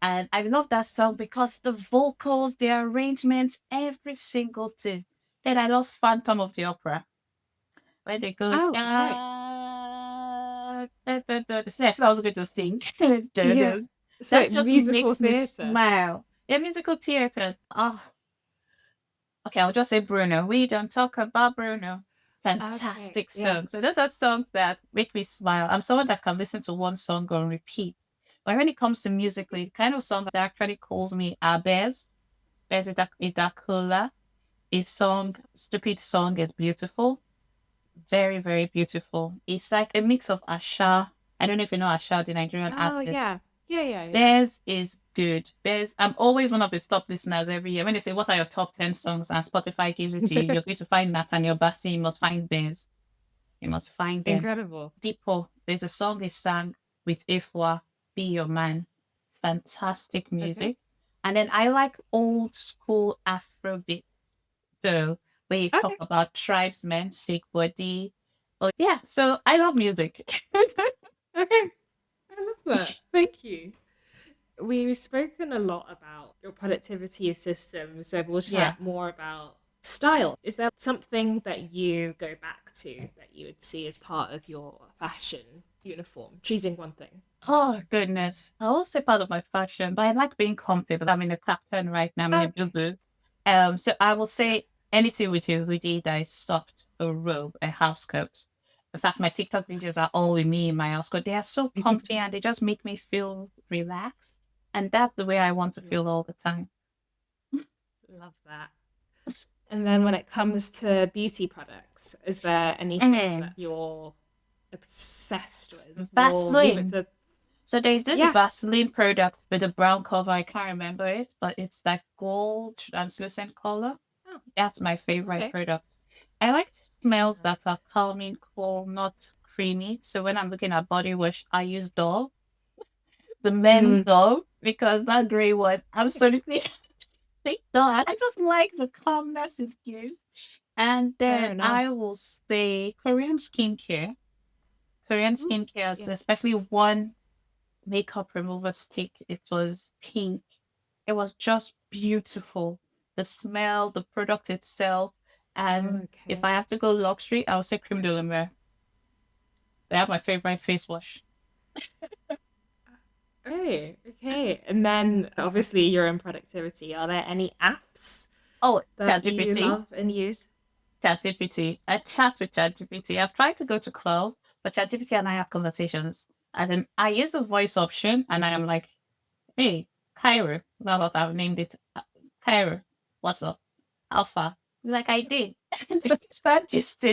And I love that song because the vocals, the arrangements, every single thing. Then I love Phantom of the Opera. When they go, Oh, right. Yes, I was going to think. Yeah. So That just musical makes me theatre. smile. Yeah, musical theater. Oh, okay, I'll just say Bruno. We don't talk about Bruno. Fantastic yeah. song. So those are songs that make me smile. I'm someone that can listen to one song on repeat. But when it comes to musically, the kind of song that actually calls me Abez, Bez Idakula, his song, Stupid Song is beautiful. Very, very beautiful. It's like a mix of Asha. I don't know if you know Asha, the Nigerian artist. Yeah. Theirs is good. I'm always one of the top listeners every year. When they say, what are your top 10 songs? And Spotify gives it to you, you're going to find Nathaniel Bassi, you must find Bez. You must find them. Incredible. Deepo, there's a song they sang with Ifwa, Be Your Man. Fantastic music. And then I like old school Afrobeat. So where you talk Okay. about tribesmen, shake body. Oh yeah, so I love music. Okay. I love that. Thank you. We've spoken a lot about your productivity systems, so we'll Yeah. chat more about style. Is there something that you go back to that you would see as part of your fashion uniform? Choosing one thing. Oh goodness. I will say part of my fashion, but I like being comfortable. I'm in a captain right now. I'm in a Okay. blue. So I will Yeah. say anything with a hoodie that is soft, a robe, a house coat. In fact, my TikTok videos are Nice. all with me in my house coat. They are so comfy and they just make me feel relaxed. And that's the way I want to Love feel all the time. love that. And then when it comes to beauty products, is there anything Mm. that you're obsessed with? We'll leave it Vaseline. to So there's this yes. Vaseline product with a brown cover. I can't remember it, but it's like gold translucent color. Oh, That's my favorite okay. product. I like smells that Nice. are calming, cool, not creamy. So when I'm looking at body wash, I use Dove, the men's Mm, Dove, because that gray one, absolutely think Dove. I just like the calmness it gives. And fair then enough. I will say Korean skincare. Korean Ooh, skincare, yeah. especially one makeup remover stick. It was pink. It was just beautiful. The smell, the product itself. And if I Okay. have to go luxury, I'll say Creme de la Mer. They have my favorite face wash. Okay, okay. And then obviously you're in productivity. Are there any apps Oh, that you ChatGPT. love and use? ChatGPT. I chat with ChatGPT. I've tried to go to Cloud, but ChatGPT and I have conversations. And then I use the voice option and I am like, hey, Kyra. Now that I've named it, Kyra, what's up? Alpha. Like I did. Start just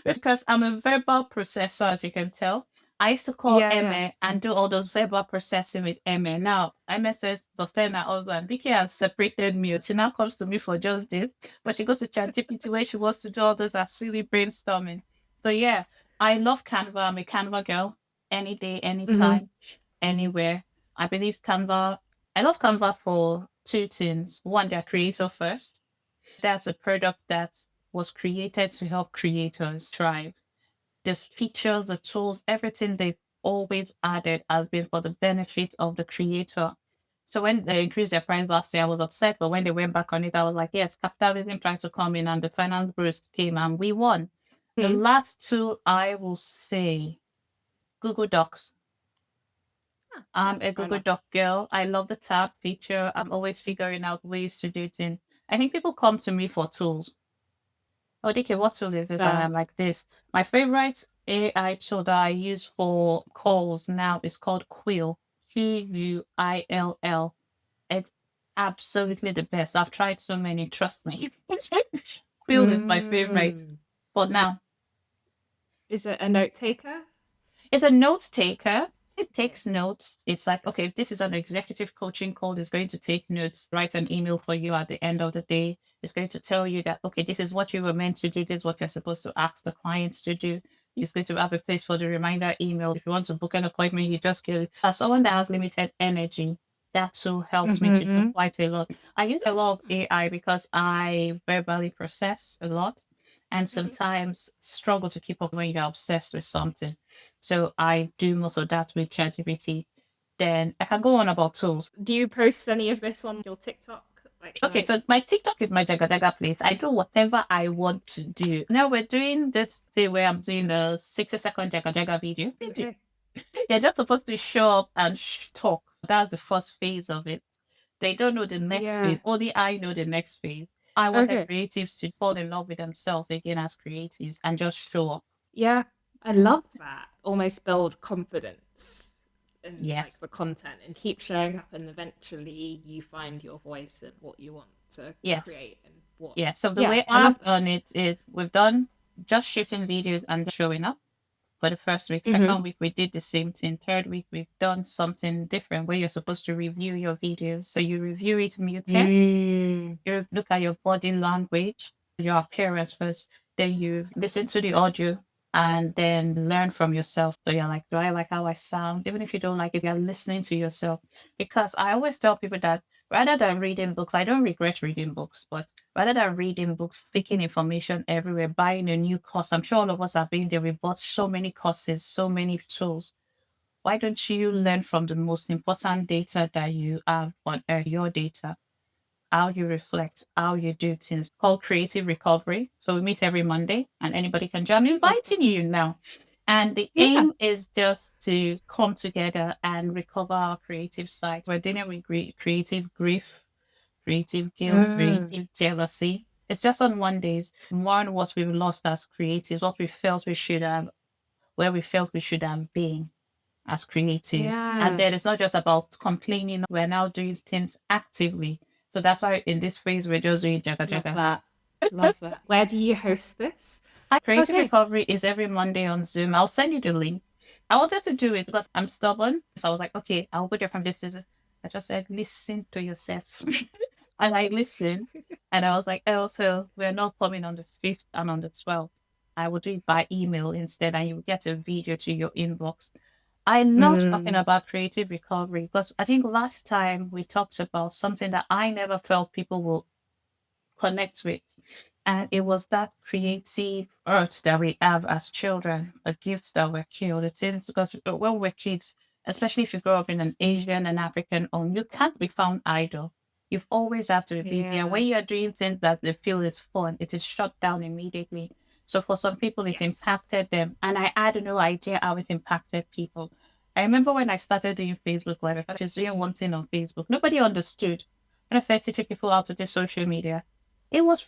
because I'm a verbal processor, as you can tell. I used to call Yeah, yeah. Emma and do all those verbal processing with Emma. Now, Emma says, Sophia, my husband, Vicky has separated me. She now comes to me for just this, but she goes to ChatGPT where she wants to do all those silly brainstorming. So, yeah, I love Canva. I'm a Canva girl any day, Mm-hmm. anytime, anywhere. I believe Canva, I love Canva for two things. One, they're creator first. That's a product that was created to help creators thrive. The features, the tools, everything they've always added has been for the benefit of the creator. So when they increased their price last year, I was upset. But when they went back on it, I was like, yes, capitalism tried to come in and the finance boost came and we won. The Mm-hmm. last tool I will say Google Docs. Ah, yeah, I'm a fair Google enough. Doc girl. I love the tab feature. I'm always figuring out ways to do things. I think people come to me for tools. Oh, DK, what tool is this? And Fair. I'm like this. My favorite AI tool that I use for calls now is called Quill. Quill. It's absolutely the best. I've tried so many, trust me. Quill is my favorite Mm. for now. Is it a note taker? It's a note taker. It Okay. takes notes. It's like, okay, if this is an executive coaching call, it's going to take notes, write an email for you at the end of the day. It's going to tell you that, okay, this is what you were meant to do. This is what you're supposed to ask the clients to do. It's going to have a place for the reminder email. If you want to book an appointment, you just give it. As someone that has limited energy, that tool helps me to do Mm-hmm. quite a lot. I use a lot of AI because I verbally process a lot and Mm-hmm. sometimes struggle to keep up when you're obsessed with something. So I do most of that with ChatGPT. Then I can go on about tools. Do you post any of this on your TikTok? Like Okay, the so my TikTok is my Jaga Jaga place. I do whatever I want to do. Now we're doing this thing where I'm doing the 60-second Jaga Jaga video. okay. You're just supposed to show up and talk. That's the first phase of it. They don't know the next Yeah. phase. Only I know the next phase. I wanted Okay. creatives to fall in love with themselves again as creatives and just show up. Yeah. I love that. Almost build confidence in like Yes. the content and keep showing up and eventually you find your voice and what you want to Yes. create and what Yeah. So the yeah, way I love I've done it is we've done just shooting videos and showing up for the first week. that. Second week, we did the same thing. Third week, we've done something different where you're supposed to review your videos. So you review it muted, Mm. you look at your body language, your appearance first, then you listen to the audio. and then learn from yourself. So you're like, do I like how I sound? Even if you don't like it, you're listening to yourself. Because I always tell people that rather than reading books, I don't regret reading books, but rather than reading books, taking information everywhere, buying a new course, I'm sure all of us have been there. We bought so many courses, so many tools. Why don't you learn from the most important data that you have on earth, your data? How you reflect, how you do things, called creative recovery. So we meet every Monday and anybody can join. I'm inviting you now. And the Yeah. aim is just to come together and recover our creative side. We're dealing with creative grief, creative guilt, creative jealousy. It's just on one days. Mourn what we've lost as creatives, what we felt we should have, where we felt we should have been as creatives. And then it's not just about complaining. We're now doing things actively. So that's why in this phase, we're just doing jaga Love jaga. that. Love that. Where do you host this? Creative Okay. recovery is every Monday on Zoom. I'll send you the link. I wanted to do it because I'm stubborn. So I was like, okay, I'll go there from this. I just said, listen to yourself. And I listened. And I was like, oh, so we're not coming on the 5th and on the 12th. I will do it by email instead, and you will get a video to your inbox. I'm not talking about creative recovery because I think last time we talked about something that I never felt people will connect with. And it was that creative urge that we have as children, the gifts that were killed. It is because when we're kids, especially if you grow up in an Asian and African home, you can't be found idle. You've always have to be there. When you're doing things that they feel is fun, it is shut down immediately. So for some people, it impacted them. And I had no idea how it impacted people. I remember when I started doing Facebook Live, I was just doing one thing on Facebook. Nobody understood. When I started teaching people how to do social media, it was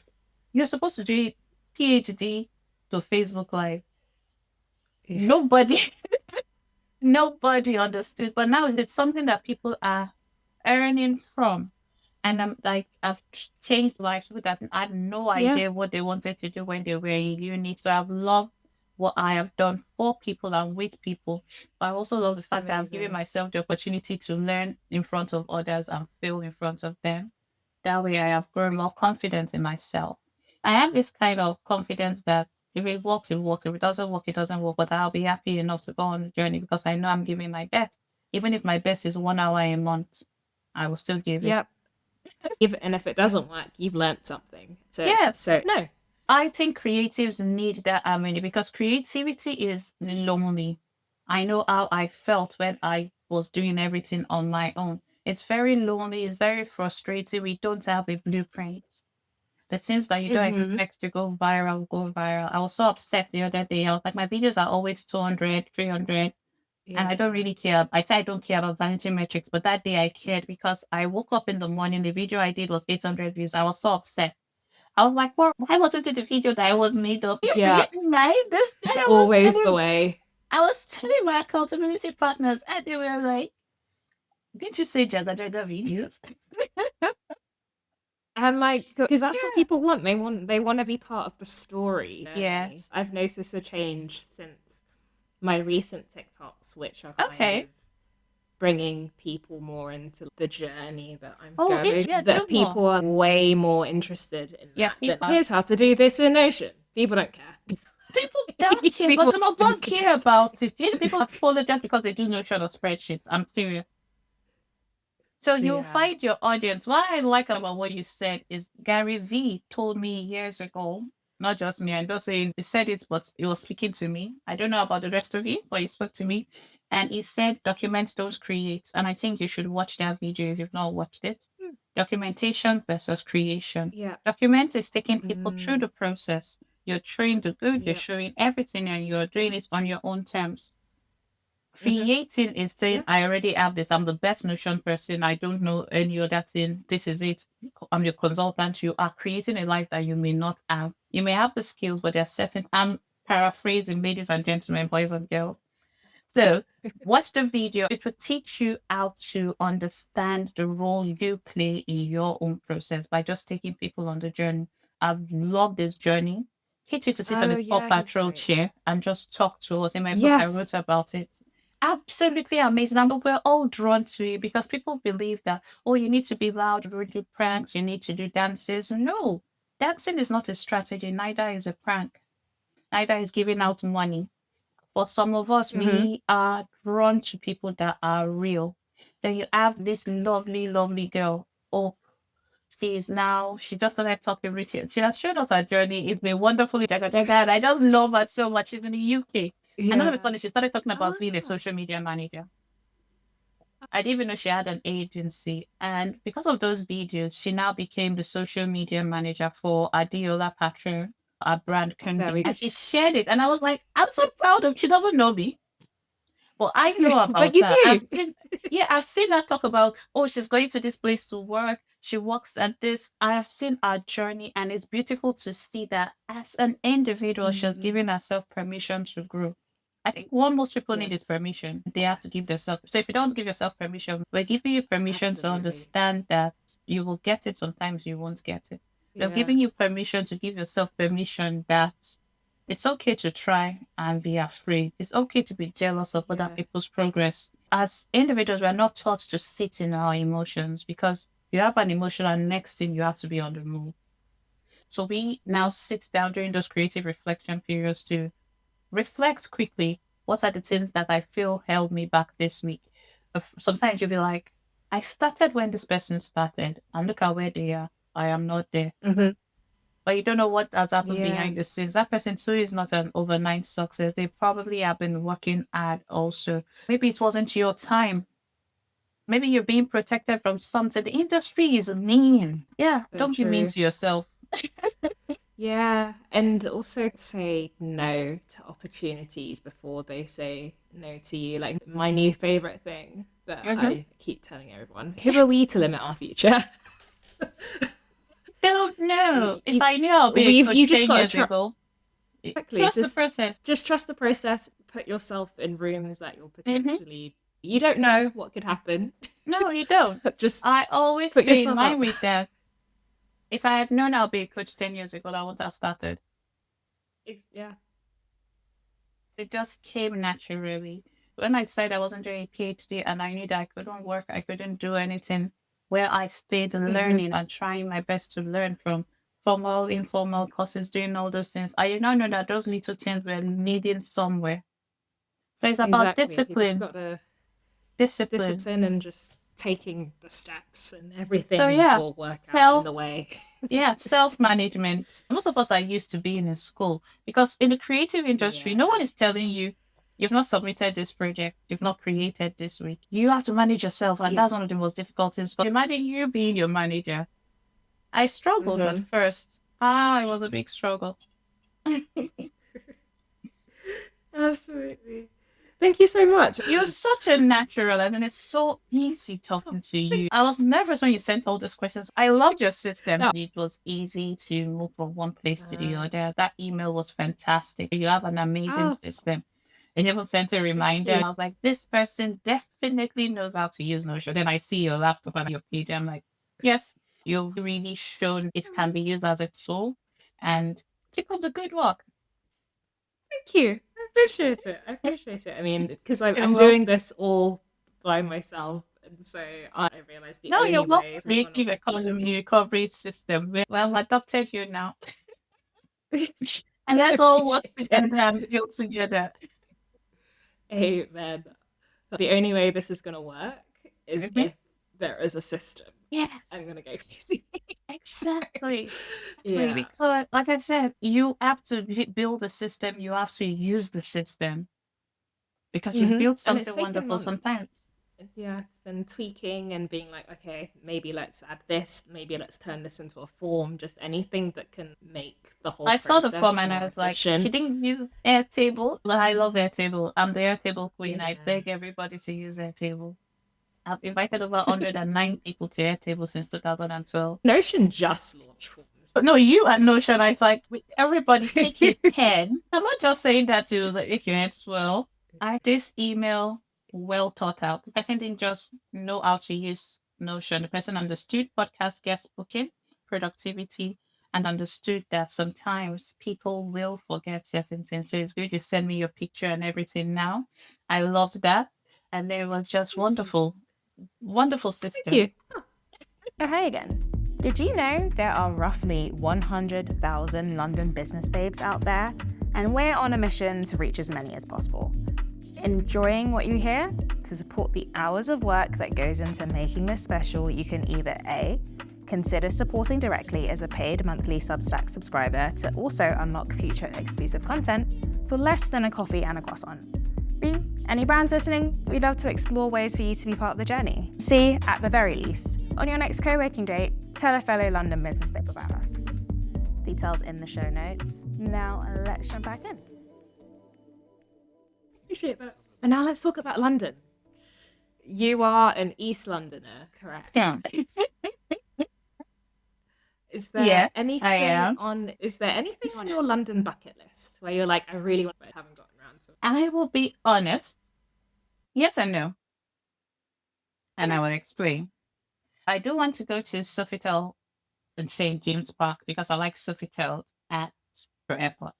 you're supposed to do a PhD to Facebook Live. Nobody, nobody understood. But now it's something that people are earning from. And I'm like, I've changed lives with that. I had no idea what they wanted to do when they were in uni. So I've loved what I have done for people and with people. But I also love the fact that I'm giving myself the opportunity to learn in front of others and feel in front of them. That way I have grown more confidence in myself. I have this kind of confidence that if it works, it works. If it doesn't work, it doesn't work. But I'll be happy enough to go on the journey because I know I'm giving my best. Even if my best is 1 hour a month, I will still give it. And if it doesn't work, you've learnt something. So Yes. no. I think creatives need that harmony because creativity is lonely. I know how I felt when I was doing everything on my own. It's very lonely. It's very frustrating. We don't have a blueprint. The things that you don't expect to go viral, go viral. I was so upset the other day. I was like, my videos are always 200, 300. And I don't really care. I say I don't care about vanity metrics, but that day I cared because I woke up in the morning. The video I did was 800 views. I was so upset. I was like, well, why wasn't it the video that I was made up? Yeah. This It's always the way. I was telling my accountability partners, and they were like, didn't you say Jaga Jaga videos? And like, because that's what people want. They want to be part of the story. Yes. I've noticed a change since my recent TikToks, which are kind of bringing people more into the journey that I'm going. That people are way more interested in that. Here's how to do this in Notion. People don't care. People don't care, but they don't care about it. People have followed just because they do Notion or spreadsheets. I'm serious. So you'll find your audience. What I like about what you said is Gary V told me years ago, not just me, I'm just saying he said it, but he was speaking to me. I don't know about the rest of you, but he spoke to me. And he said, document those create. And I think you should watch that video if you've not watched it. Documentation versus creation. Document is taking people through the process. You're showing the good, you're showing everything, and you're doing it on your own terms. Creating is saying, I already have this. I'm the best Notion person. I don't know any other thing. This is it. I'm your consultant. You are creating a life that you may not have. You may have the skills, but there are certain, I'm paraphrasing, ladies and gentlemen, boys and girls. So watch the video. It will teach you how to understand the role you play in your own process by just taking people on the journey. I've loved this journey. Hit you to sit on this Paw Patrol chair and just talk to us. In my book, I wrote about it. Absolutely amazing. And we're all drawn to it because people believe that, oh, you need to be loud, you do pranks, you need to do dances. No, dancing is not a strategy, neither is a prank. neither is giving out money. For some of us, we are drawn to people that are real. Then you have this lovely, lovely girl. Oh, she just started talking with you. She has showed us her journey. It's been wonderfully jaga jaga, and I just love her so much. She's in the UK. And all of a sudden, she started talking about being a social media manager. I didn't even know she had an agency. And because of those videos, she now became the social media manager for Adiola Patron, our brand company. And she shared it. And I was like, I'm so proud of. She doesn't know me. Well, I know about but you her. do. I've seen her talk about, oh, she's going to this place to work. She works at this. I have seen her journey, and it's beautiful to see that as an individual, she's giving herself permission to grow. I think what most people need is permission. They have to give themselves. So if you don't give yourself permission, we're giving you permission to understand that you will get it. Sometimes you won't get it. We're giving you permission to give yourself permission that it's okay to try and be afraid. It's okay to be jealous of other people's progress. As individuals, we're not taught to sit in our emotions because you have an emotion and next thing you have to be on the move. So we now sit down during those creative reflection periods to reflect quickly. What are the things that I feel held me back this week? Sometimes you'll be like, I started when this person started and look at where they are. I am not there. But you don't know what has happened behind the scenes. That person too is not an overnight success. They probably have been working hard also. Maybe it wasn't your time. Maybe you're being protected from something. The industry is mean. Yeah, don't be mean to yourself. And also say no to opportunities before they say no to you. Like my new favorite thing that I keep telling everyone: who are we to limit our future? Don't know. If I knew I'll be a coach 10 years ago. Exactly. Trust the process. Just trust the process. Put yourself in rooms that you'll potentially... You don't know what could happen. No, you don't. I always say in my week that if I had known I'll be a coach 10 years ago, I wouldn't have started. Yeah. It just came naturally. When I decided I wasn't doing a PhD and I knew that I couldn't work, I couldn't do anything, where I stayed learning and trying my best to learn from formal, informal courses, doing all those things. I did not know that those little things were needed somewhere. So it's about discipline. You've got discipline and just taking the steps and everything will work out in the way. Self-management. Most of us are used to being in school because in the creative industry, no one is telling you, you've not submitted this project, you've not created this week. You have to manage yourself, and that's one of the most difficult things. But imagine you being your manager. I struggled at first. It was a big struggle. Absolutely. Thank you so much. You're such a natural, and it's so easy talking to you. I was nervous when you sent all these questions. I loved your system. It was easy to move from one place to the other. That email was fantastic. You have an amazing system. And you even sent a reminder. I was like, this person definitely knows how to use Notion. Then I see your laptop and your page. I'm like, yes, you've really shown it can be used as a tool. And keep up the good work. Thank you. I appreciate it. I mean, because I'm doing this all by myself. And so I realized the only way... No, you're making economy recovery system. Well, I adopted you now. And let's all work and build together. Amen. But the only way this is going to work is if there is a system. Yes. I'm going to go crazy. Exactly. Because, like I said, you have to build a system. You have to use the system. Because you build something wonderful sometimes. Yeah, it's been tweaking and being like, okay, maybe let's add this. Maybe let's turn this into a form. Just anything that can make the whole process. I saw the form and I was like, she didn't use Airtable. Well, I love Airtable. I'm the Airtable queen. I beg everybody to use Airtable. I've invited over 109 people to Airtable since 2012. Notion just launched forms. But no, you at Notion, I like, everybody take your pen. I'm not just saying that to make your head swell. This email, well thought out. The person didn't just know how to use Notion. The person understood podcast guest booking, productivity, and understood that sometimes people will forget certain things. So it's good you send me your picture and everything now. I loved that. And it was just wonderful. Wonderful system. Thank you. Oh, hey again. Did you know there are roughly 100,000 London business babes out there? and we're on a mission to reach as many as possible. Enjoying what you hear? To support the hours of work that goes into making this special, you can either A, consider supporting directly as a paid monthly Substack subscriber to also unlock future exclusive content for less than a coffee and a croissant. B, any brands listening, we'd love to explore ways for you to be part of the journey. C, at the very least, on your next co-working date, tell a fellow London business babe about us. Details in the show notes. Now let's jump back in. Appreciate that. And now let's talk about London. You are an East Londoner, correct? Yeah. Is there Yeah, anything I am. on your London bucket list where you're like, I really want, but I haven't gotten around to it? I will be honest. Yes and no. And I will explain. I do want to go to Sofitel in St. James Park because I like Sofitel at the airport.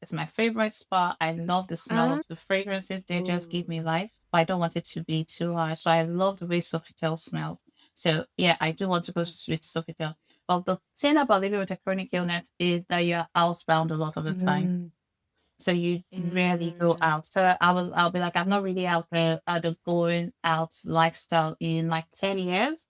It's my favorite spot. I love the smell of the fragrances. They just give me life. But I don't want it to be too harsh. So I love the way Sofitel smells. So yeah, I do want to go to Sofitel. But the thing about living with a chronic illness is that you're housebound a lot of the time. So you rarely go out. So I'll be like, I'm not really out there at the going out lifestyle in like 10 years.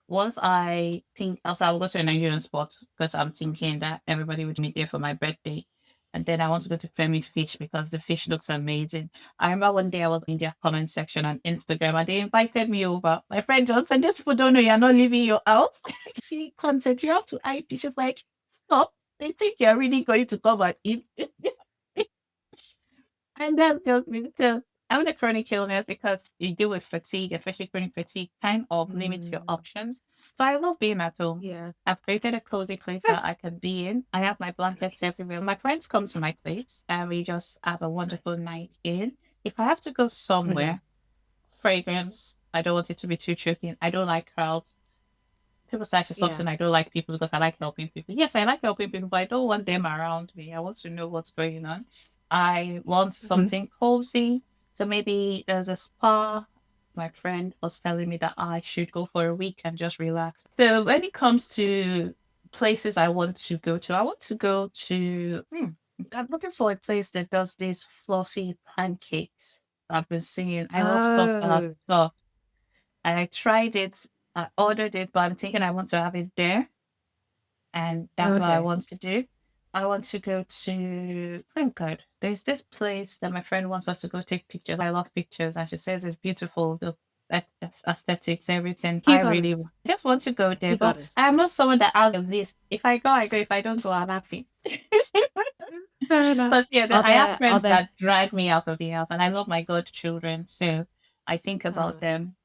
Once I think, also I'll go to a Nigerian spot because I'm thinking that everybody would meet there for my birthday. And then I want to go to Femi Fish because the fish looks amazing. I remember one day I was in their comment section on Instagram and they invited me over. My friend Johnson, these people don't know you're not leaving your house. See content, you have to hype. She's like, stop. They think you're really going to come and eat. And that goes me to having a chronic illness because you deal with fatigue, especially chronic fatigue, kind of limits your options. So I love being at home. Yeah. I've created a cozy place that I can be in. I have my blankets everywhere. My friends come to my place and we just have a wonderful night in. If I have to go somewhere, fragrance, I don't want it to be too choking. I don't like crowds. People say for something I don't like people because I like helping people. Yes, I like helping people, but I don't want them around me. I want to know what's going on. I want something cozy. So maybe there's a spa. My friend was telling me that I should go for a week and just relax. So when it comes to places I want to go to, I want to go to, I'm looking for a place that does these fluffy pancakes. I've been seeing. I love soft stuff. And I tried it. I ordered it, but I'm thinking I want to have it there. And that's what I want to do. I want to go to, thank God, there's this place that my friend wants us to go take pictures. I love pictures. And she says it's beautiful, the aesthetics, everything. I just want to go there. But I'm not someone that has a list. If I go, I go. If I don't go, I'm happy. But yeah, I have friends that drag me out of the house. And I love my godchildren. So I think about them.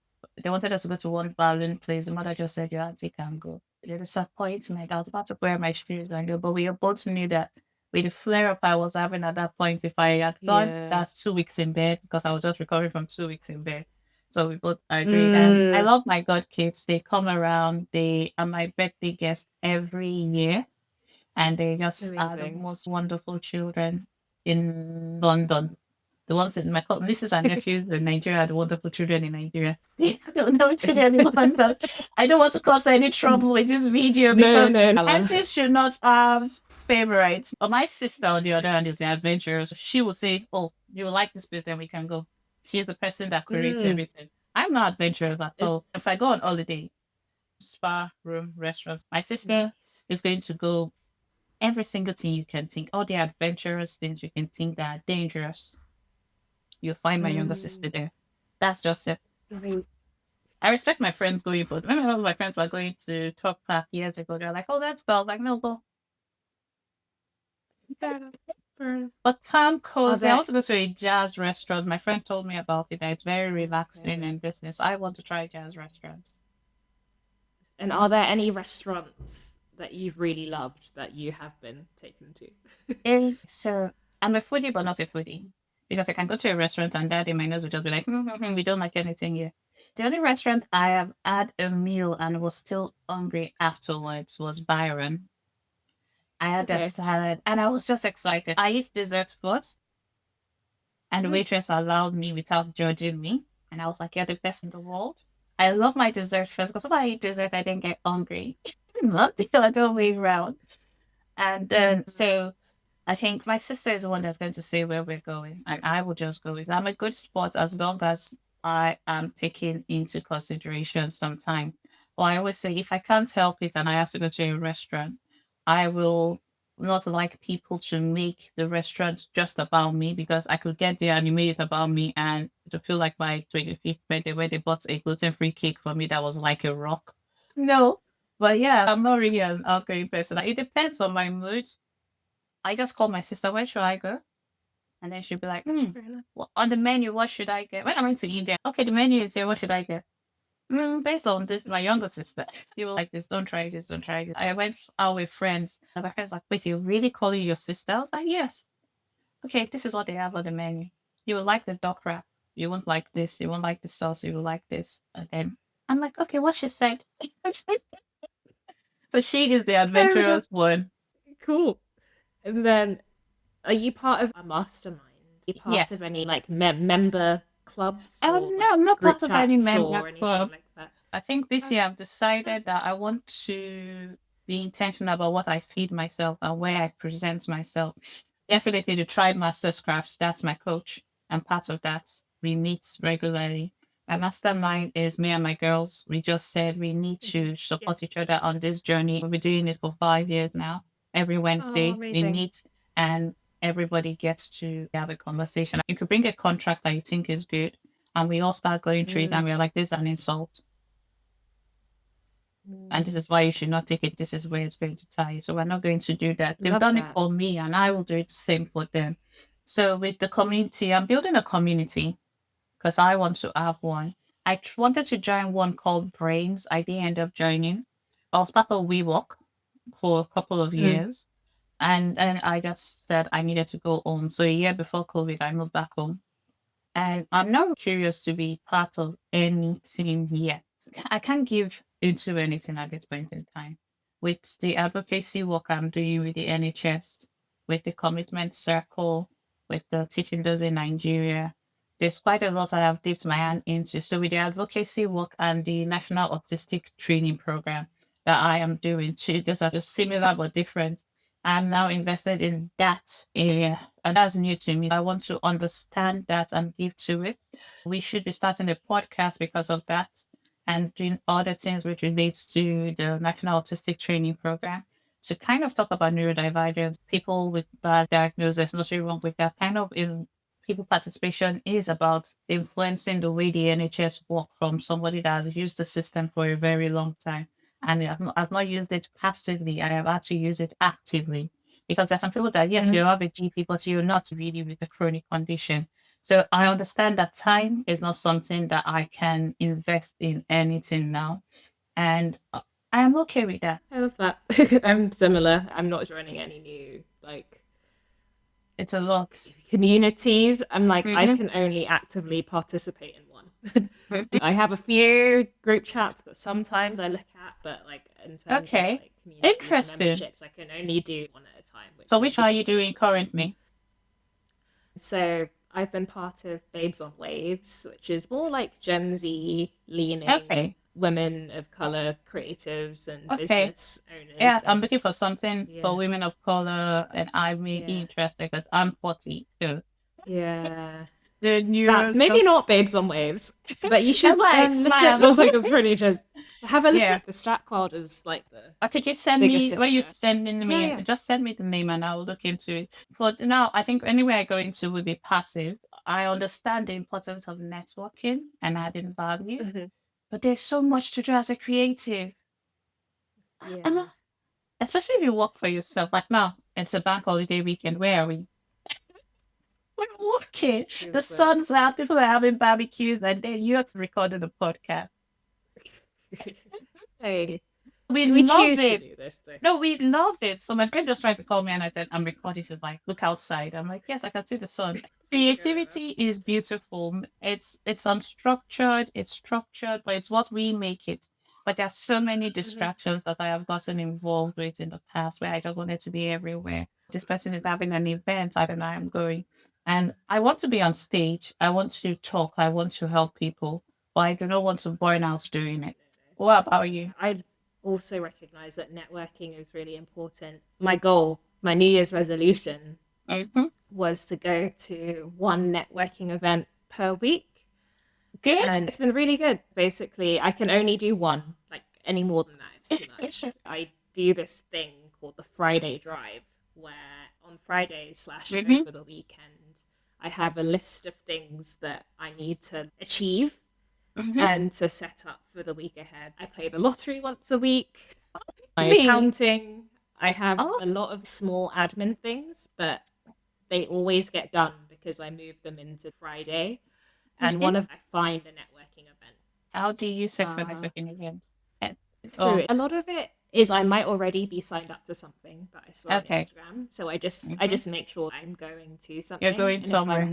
They wanted us to go to one balloon place. The mother just said, yeah, we can go. They're disappointed. I was about to wear my shoes and go, but we both knew that with the flare up I was having at that point, if I had gone, that's 2 weeks in bed because I was just recovering from 2 weeks in bed. So we both agreed. And I love my god kids. They come around. They are my birthday guests every year. And they just are the most wonderful children in London. The ones in my nieces and nephews in Nigeria are the wonderful children in Nigeria. I don't know children in London. I don't want to cause any trouble with this video because aunties should not have favorites. But my sister, on the other hand, is the adventurous. She will say, oh, you will like this place, then we can go. She's the person that creates everything. I'm not adventurous at all. If I go on holiday, spa, room, restaurants, my sister is going to go every single thing you can think. All the adventurous things you can think that are dangerous. You'll find my younger sister there. That's just it. I respect my friends going, but remember my friends were going to Talk Park years ago. They're like, oh, let's go. I was like, no, go. But calm, cozy. I want to go to a jazz restaurant. My friend told me about it. That it's very relaxing and business. I want to try a jazz restaurant. And are there any restaurants that you've really loved that you have been taken to? So I'm a foodie, but not a foodie. Because I can go to a restaurant and daddy, my nose will just be like, we don't like anything here. The only restaurant I have had a meal and was still hungry afterwards was Byron. I had a salad and I was just excited. I eat dessert first. And the waitress allowed me without judging me. And I was like, you're the best in the world. I love my dessert first because if I eat dessert, I didn't get hungry. Not the other way around. And then so I think my sister is the one that's going to say where we're going, and I will just go with. I'm a good sport as long as I am taking into consideration some time. Well, I always say if I can't help it and I have to go to a restaurant, I will not like people to make the restaurant just about me because I could get there and you made it about me and to feel like my 25th birthday where they bought a gluten-free cake for me that was like a rock. No. But yeah, I'm not really an outgoing person. Like, it depends on my mood. I just call my sister, where should I go? And then she'll be like, on the menu, what should I get? When I went to India, okay, the menu is here, what should I get? Based on this, my younger sister, she was like this, don't try this, don't try this. I went out with friends, and my friends like, wait, you're really calling your sister? I was like, yes. Okay, this is what they have on the menu. You will like the duck wrap. You won't like this. You won't like the sauce. You will like this. And then I'm like, okay, what she said. But she is the adventurous one. Cool. And then, are you part of a mastermind? Are you part Yes. of any like member clubs? Oh, Or, no, I'm not group part of any chats member or anything club. like that? I think this year I've decided that I want to be intentional about what I feed myself and where I present myself. Definitely the Tribe Masters Crafts, that's my coach. And part of that, we meet regularly. My mastermind is me and my girls. We just said we need to support each other on this journey. We've been doing it for 5 years now. Every Wednesday, we amazing. meet and everybody gets to have a conversation. You could bring a contract that you think is good, and we all start going through it, and we're like, this is an insult. And this is why you should not take it. This is where it's going to tie you. So we're not going to do that. They've Love done it that. for me, and I will do it the same for them. So with the community, I'm building a community because I want to have one. I wanted to join one called Brains. I didn't end up joining. I was part of WeWalk for a couple of years. And then I just said I needed to go home. So a year before COVID, I moved back home. And I'm not curious to be part of anything yet. I can't give into anything at this point in time. With the advocacy work I'm doing with the NHS, with the commitment circle, with the teaching those in Nigeria, there's quite a lot I have dipped my hand into. So with the advocacy work and the National Autistic Training Program that I am doing too, those are just similar but different. I'm now invested in that area, and that's new to me. I want to understand that and give to it. We should be starting a podcast because of that and doing other things which relates to the National Autistic Training Program to kind of talk about neurodivergence, people with bad diagnosis, nothing wrong with that. Kind of in people participation is about influencing the way the NHS work from somebody that has used the system for a very long time. And I've not used it passively. I have actually used it actively because there's some people that, yes, you have a GP, but you're not really with a chronic condition. So I understand that time is not something that I can invest in anything now. And I am okay with that. I love that. I'm similar. I'm not joining any new like It's a lot. communities. I'm like, I Mhm. can only actively participate in one. I have a few group chats that sometimes I look at, but like in terms of Okay. like communities and Interesting. memberships, I can only do one at a time. So which are you doing currently? So I've been part of Babes on Waves, which is more like Gen Z leaning Okay. women of color creatives and Okay. business owners. Yeah, I'm And looking for something yeah, for women of color, and I'm really yeah, interested because I'm 40 too. yeah. The new That maybe not Babes on Waves, but you should That's why I look at smile. those like it's really just have a look Yeah. at the Stratquad as like the Could you send bigger me when you sister. sending me? Yeah, Just send me the name and I'll look into it. But now I think anywhere I go into will be passive. I understand the importance of networking and adding value, yeah. but there's so much to do as a creative. And Yeah. especially if you work for yourself. Like now, it's a bank holiday weekend. Where are we? We're working. The sun's out. People are having barbecues, and then you're recording the podcast. Hey, We love choose to it. do this thing. No, we love it. So my friend just tried to call me and I said, I'm recording. She's like, look outside. I'm like, yes, I can see the sun. Creativity is beautiful. It's unstructured, it's structured, but it's what we make it. But there's so many distractions that I have gotten involved with in the past where I just wanted to be everywhere. This person is having an event, I don't know, I'm going. And I want to be on stage. I want to talk. I want to help people, but I do not want to burn out doing it. What about you? I also recognize that networking is really important. My goal my New Year's resolution Mm-hmm. was to go to one networking event per week. Good. And it's been really good. Basically, I can only do one. Like any more than that, it's too much. I do this thing called the Friday Drive, where on Fridays / Mm-hmm. over the weekend, I have a list of things that I need to achieve Mm-hmm. and to set up for the week ahead. I play the lottery once a week. My Me. accounting. I have Oh, a lot of small admin things, but they always get done because I move them into Friday. And mhm. I find a networking event. How do you set for Uh, networking event? Eh, so Oh, a lot of it is I might already be signed up to something that I saw on okay. Instagram. So I Mm-hmm. just make sure I'm going to You're something. going somewhere.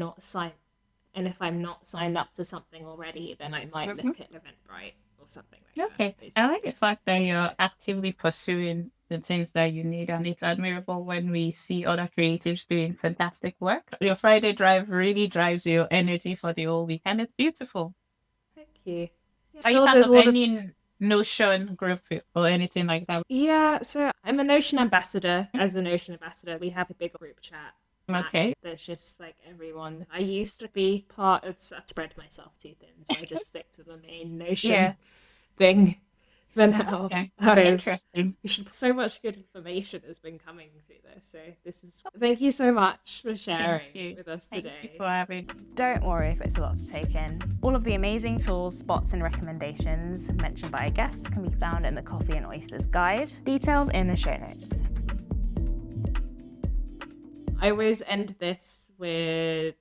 And if I'm not signed up to something already, then I might Mm-hmm. look at Eventbrite or something like that, Okay. I like the basically. fact that you're actively pursuing the things that you need, and it's admirable when we see other creatives doing fantastic work. Your Friday drive really drives your energy for the whole week, and it's beautiful. Thank you. Yeah, Are you filled part with of all the any Notion group or anything like that? Yeah, so I'm a Notion ambassador. As a Notion ambassador, we have a big group chat. Okay. There's just like everyone. I used to be part of, I spread myself too thin, so I just stick to the main Yeah. Notion thing for now. Okay. There's Interesting. so much good information has been coming through this. So this is thank you so much for Thank sharing you. with us Thank you today. for having. Don't worry if it's a lot to take in. All of the amazing tools, spots, and recommendations mentioned by our guests can be found in the Coffee and Oysters guide. Details in the show notes. I always end this with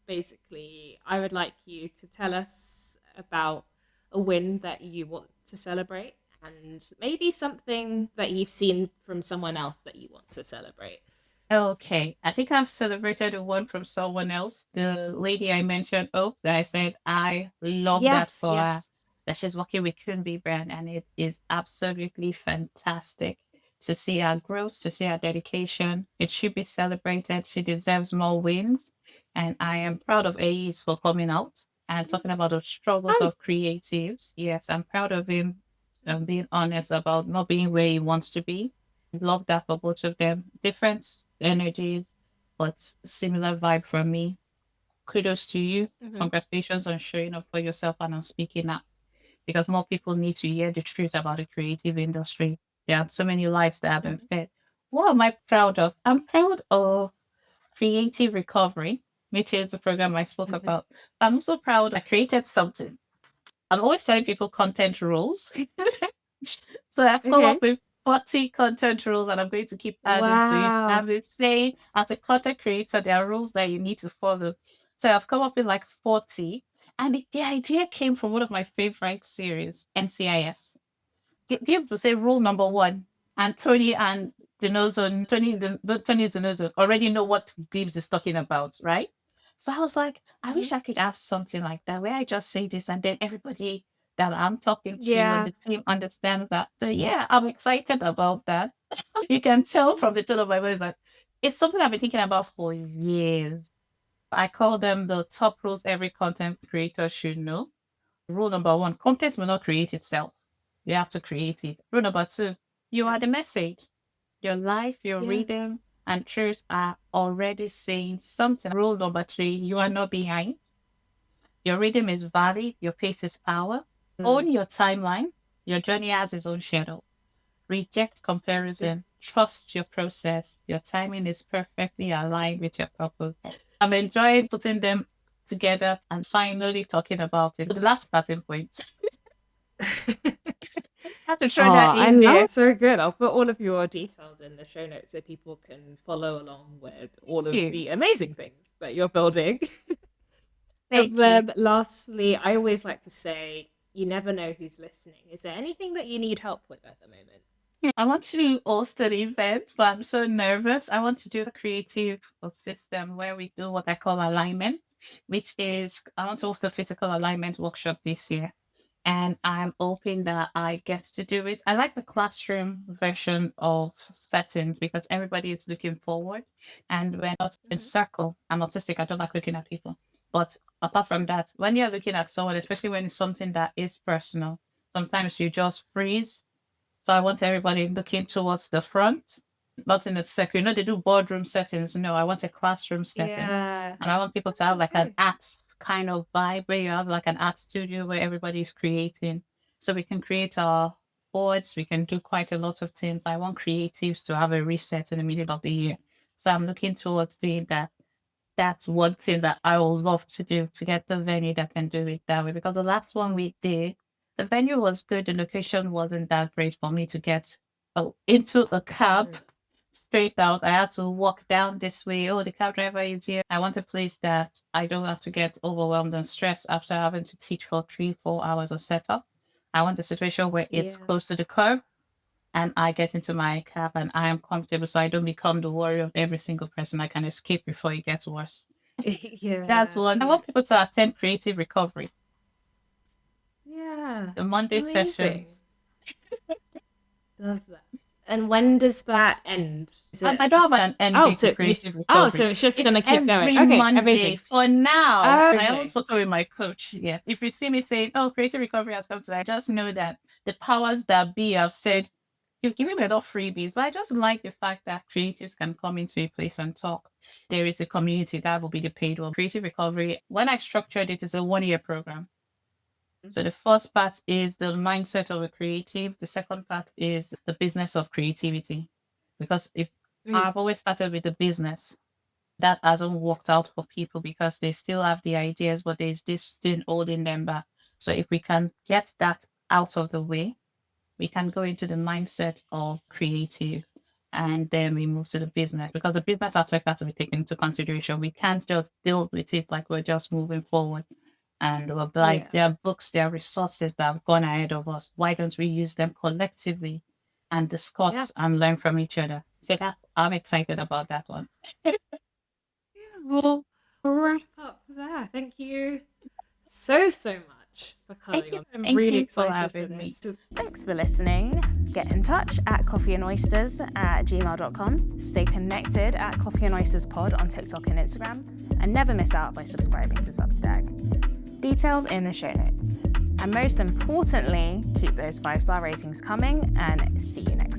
basically, I would like you to tell us about a win that you want to celebrate and maybe something that you've seen from someone else that you want to celebrate. Okay, I think I've celebrated the one from someone else. The lady I mentioned, oh, that I said I love that Yes, for her. yes. That she's working with Toonbi brand, and it is absolutely fantastic to see her growth, to see her dedication. It should be celebrated. She deserves more wins, and I am proud of AEs for coming out and talking about the struggles Oh, of creatives. Yes, I'm proud of him being honest about not being where he wants to be. Love that for both of them. Different energies, but similar vibe from me. Kudos to you. mm-hmm. Congratulations on showing up for yourself and on speaking up because more people need to hear the truth about the creative industry. There are so many lives that have been Mm-hmm. fed. What am I proud of? I'm proud of creative recovery, which is the program I spoke Mm-hmm. about. I'm also proud I created something. I'm always telling people content rules. So I've come Okay. up with 40 content rules and I'm going to keep adding to it. Wow. I'm saying as a content creator, there are rules that you need to follow. So I've come up with like 40. And the idea came from one of my favorite series, NCIS. People to say rule number one, and Tony and Denozo, Tony Denozo already know what Gibbs is talking about, right? So I was like, I Mm-hmm. wish I could have something like that where I just say this and then everybody that I'm talking to on Yeah. the team understands that. So yeah, I'm excited about that. You can tell from the tone of my voice that it's something I've been thinking about for years. I call them the top rules every content creator should know. Rule number one, content will not create itself. You have to create it. Rule number two, you Yeah. are the message. Your life, your Yeah. rhythm, and truths are already saying something. Rule number three, you are not behind. Your rhythm is valid. Your pace is power. Mm. Own your timeline. Your journey has its own schedule. Reject Yeah. comparison. Trust your process. Your timing is perfectly aligned with your purpose. I'm enjoying putting them together and finally talking about it. The last starting point. Have to Oh, throw that I in love there. so good. I'll put all of your details in the show notes so people can follow along with all Thank of you. the amazing things that you're building. And Thank you. then lastly, I always like to say, you never know who's listening. Is there anything that you need help with at the moment? I want to host an event, but I'm so nervous. I want to do a creative system where we do what I call alignment, which is I want to host a physical alignment workshop this year. And I'm hoping that I get to do it. I like the classroom version of settings because everybody is looking forward and we're not in Mm-hmm. circle. I'm autistic. I don't like looking at people. But apart from that, when you're looking at someone, especially when it's something that is personal, sometimes you just freeze. So I want everybody looking towards the front. not in a second. You know, they do boardroom settings. No, I want a classroom setting. Yeah. And I want people to have like an Okay. art kind of vibe where you have like an art studio where everybody's creating. So we can create our boards. We can do quite a lot of things. I want creatives to have a reset in the middle of the year. So I'm looking towards doing that. That's one thing that I would love to do, to get the venue that can do it that way. Because the last one we did, the venue was good. The location wasn't that great for me to get into a cab straight out. I had to walk down this way. Oh, the cab driver is here. I want a place that I don't have to get overwhelmed and stressed after having to teach for 3-4 hours of setup. I want a situation where it's Yeah. close to the curb and I get into my cab and I am comfortable so I don't become the worry of every single person. I can escape before it gets worse. Yeah. That's one. I want people to attend creative recovery. Yeah. The Monday Amazing. sessions. Love that. And when does that end? I don't have an end date to creative recovery. so it's just going to keep every going. Okay, Monday. amazing. For now, Okay. I haven't spoken with my coach yet. If you see me saying, "Oh, creative recovery has come today," I just know that the powers that be have said, "You've given me enough freebies." But I just like the fact that creatives can come into a place and talk. There is a community that will be the paid one. Creative recovery, when I structured it, is a 1-year program. So the first part is the mindset of a creative. The second part is the business of creativity. Because if I've always started with the business, that hasn't worked out for people because they still have the ideas, but there's this thing holding them back. So if we can get that out of the way, we can go into the mindset of creative and then we move to the business, because the business aspect has to be taken into consideration. We can't just deal with it like we're just moving forward. And we're like, there are books, there are resources that have gone ahead of us. Why don't we use them collectively and discuss and learn from each other? So that I'm excited about that one. We'll wrap up there. Thank you so much for coming on. I'm really excited for this. Thanks for listening. Get in touch at coffeeandoysters@gmail.com. Stay connected at Coffee and Oysters Pod on TikTok and Instagram. And never miss out by subscribing to Substack. Details in the show notes. And most importantly, keep those 5-star ratings coming and see you next time.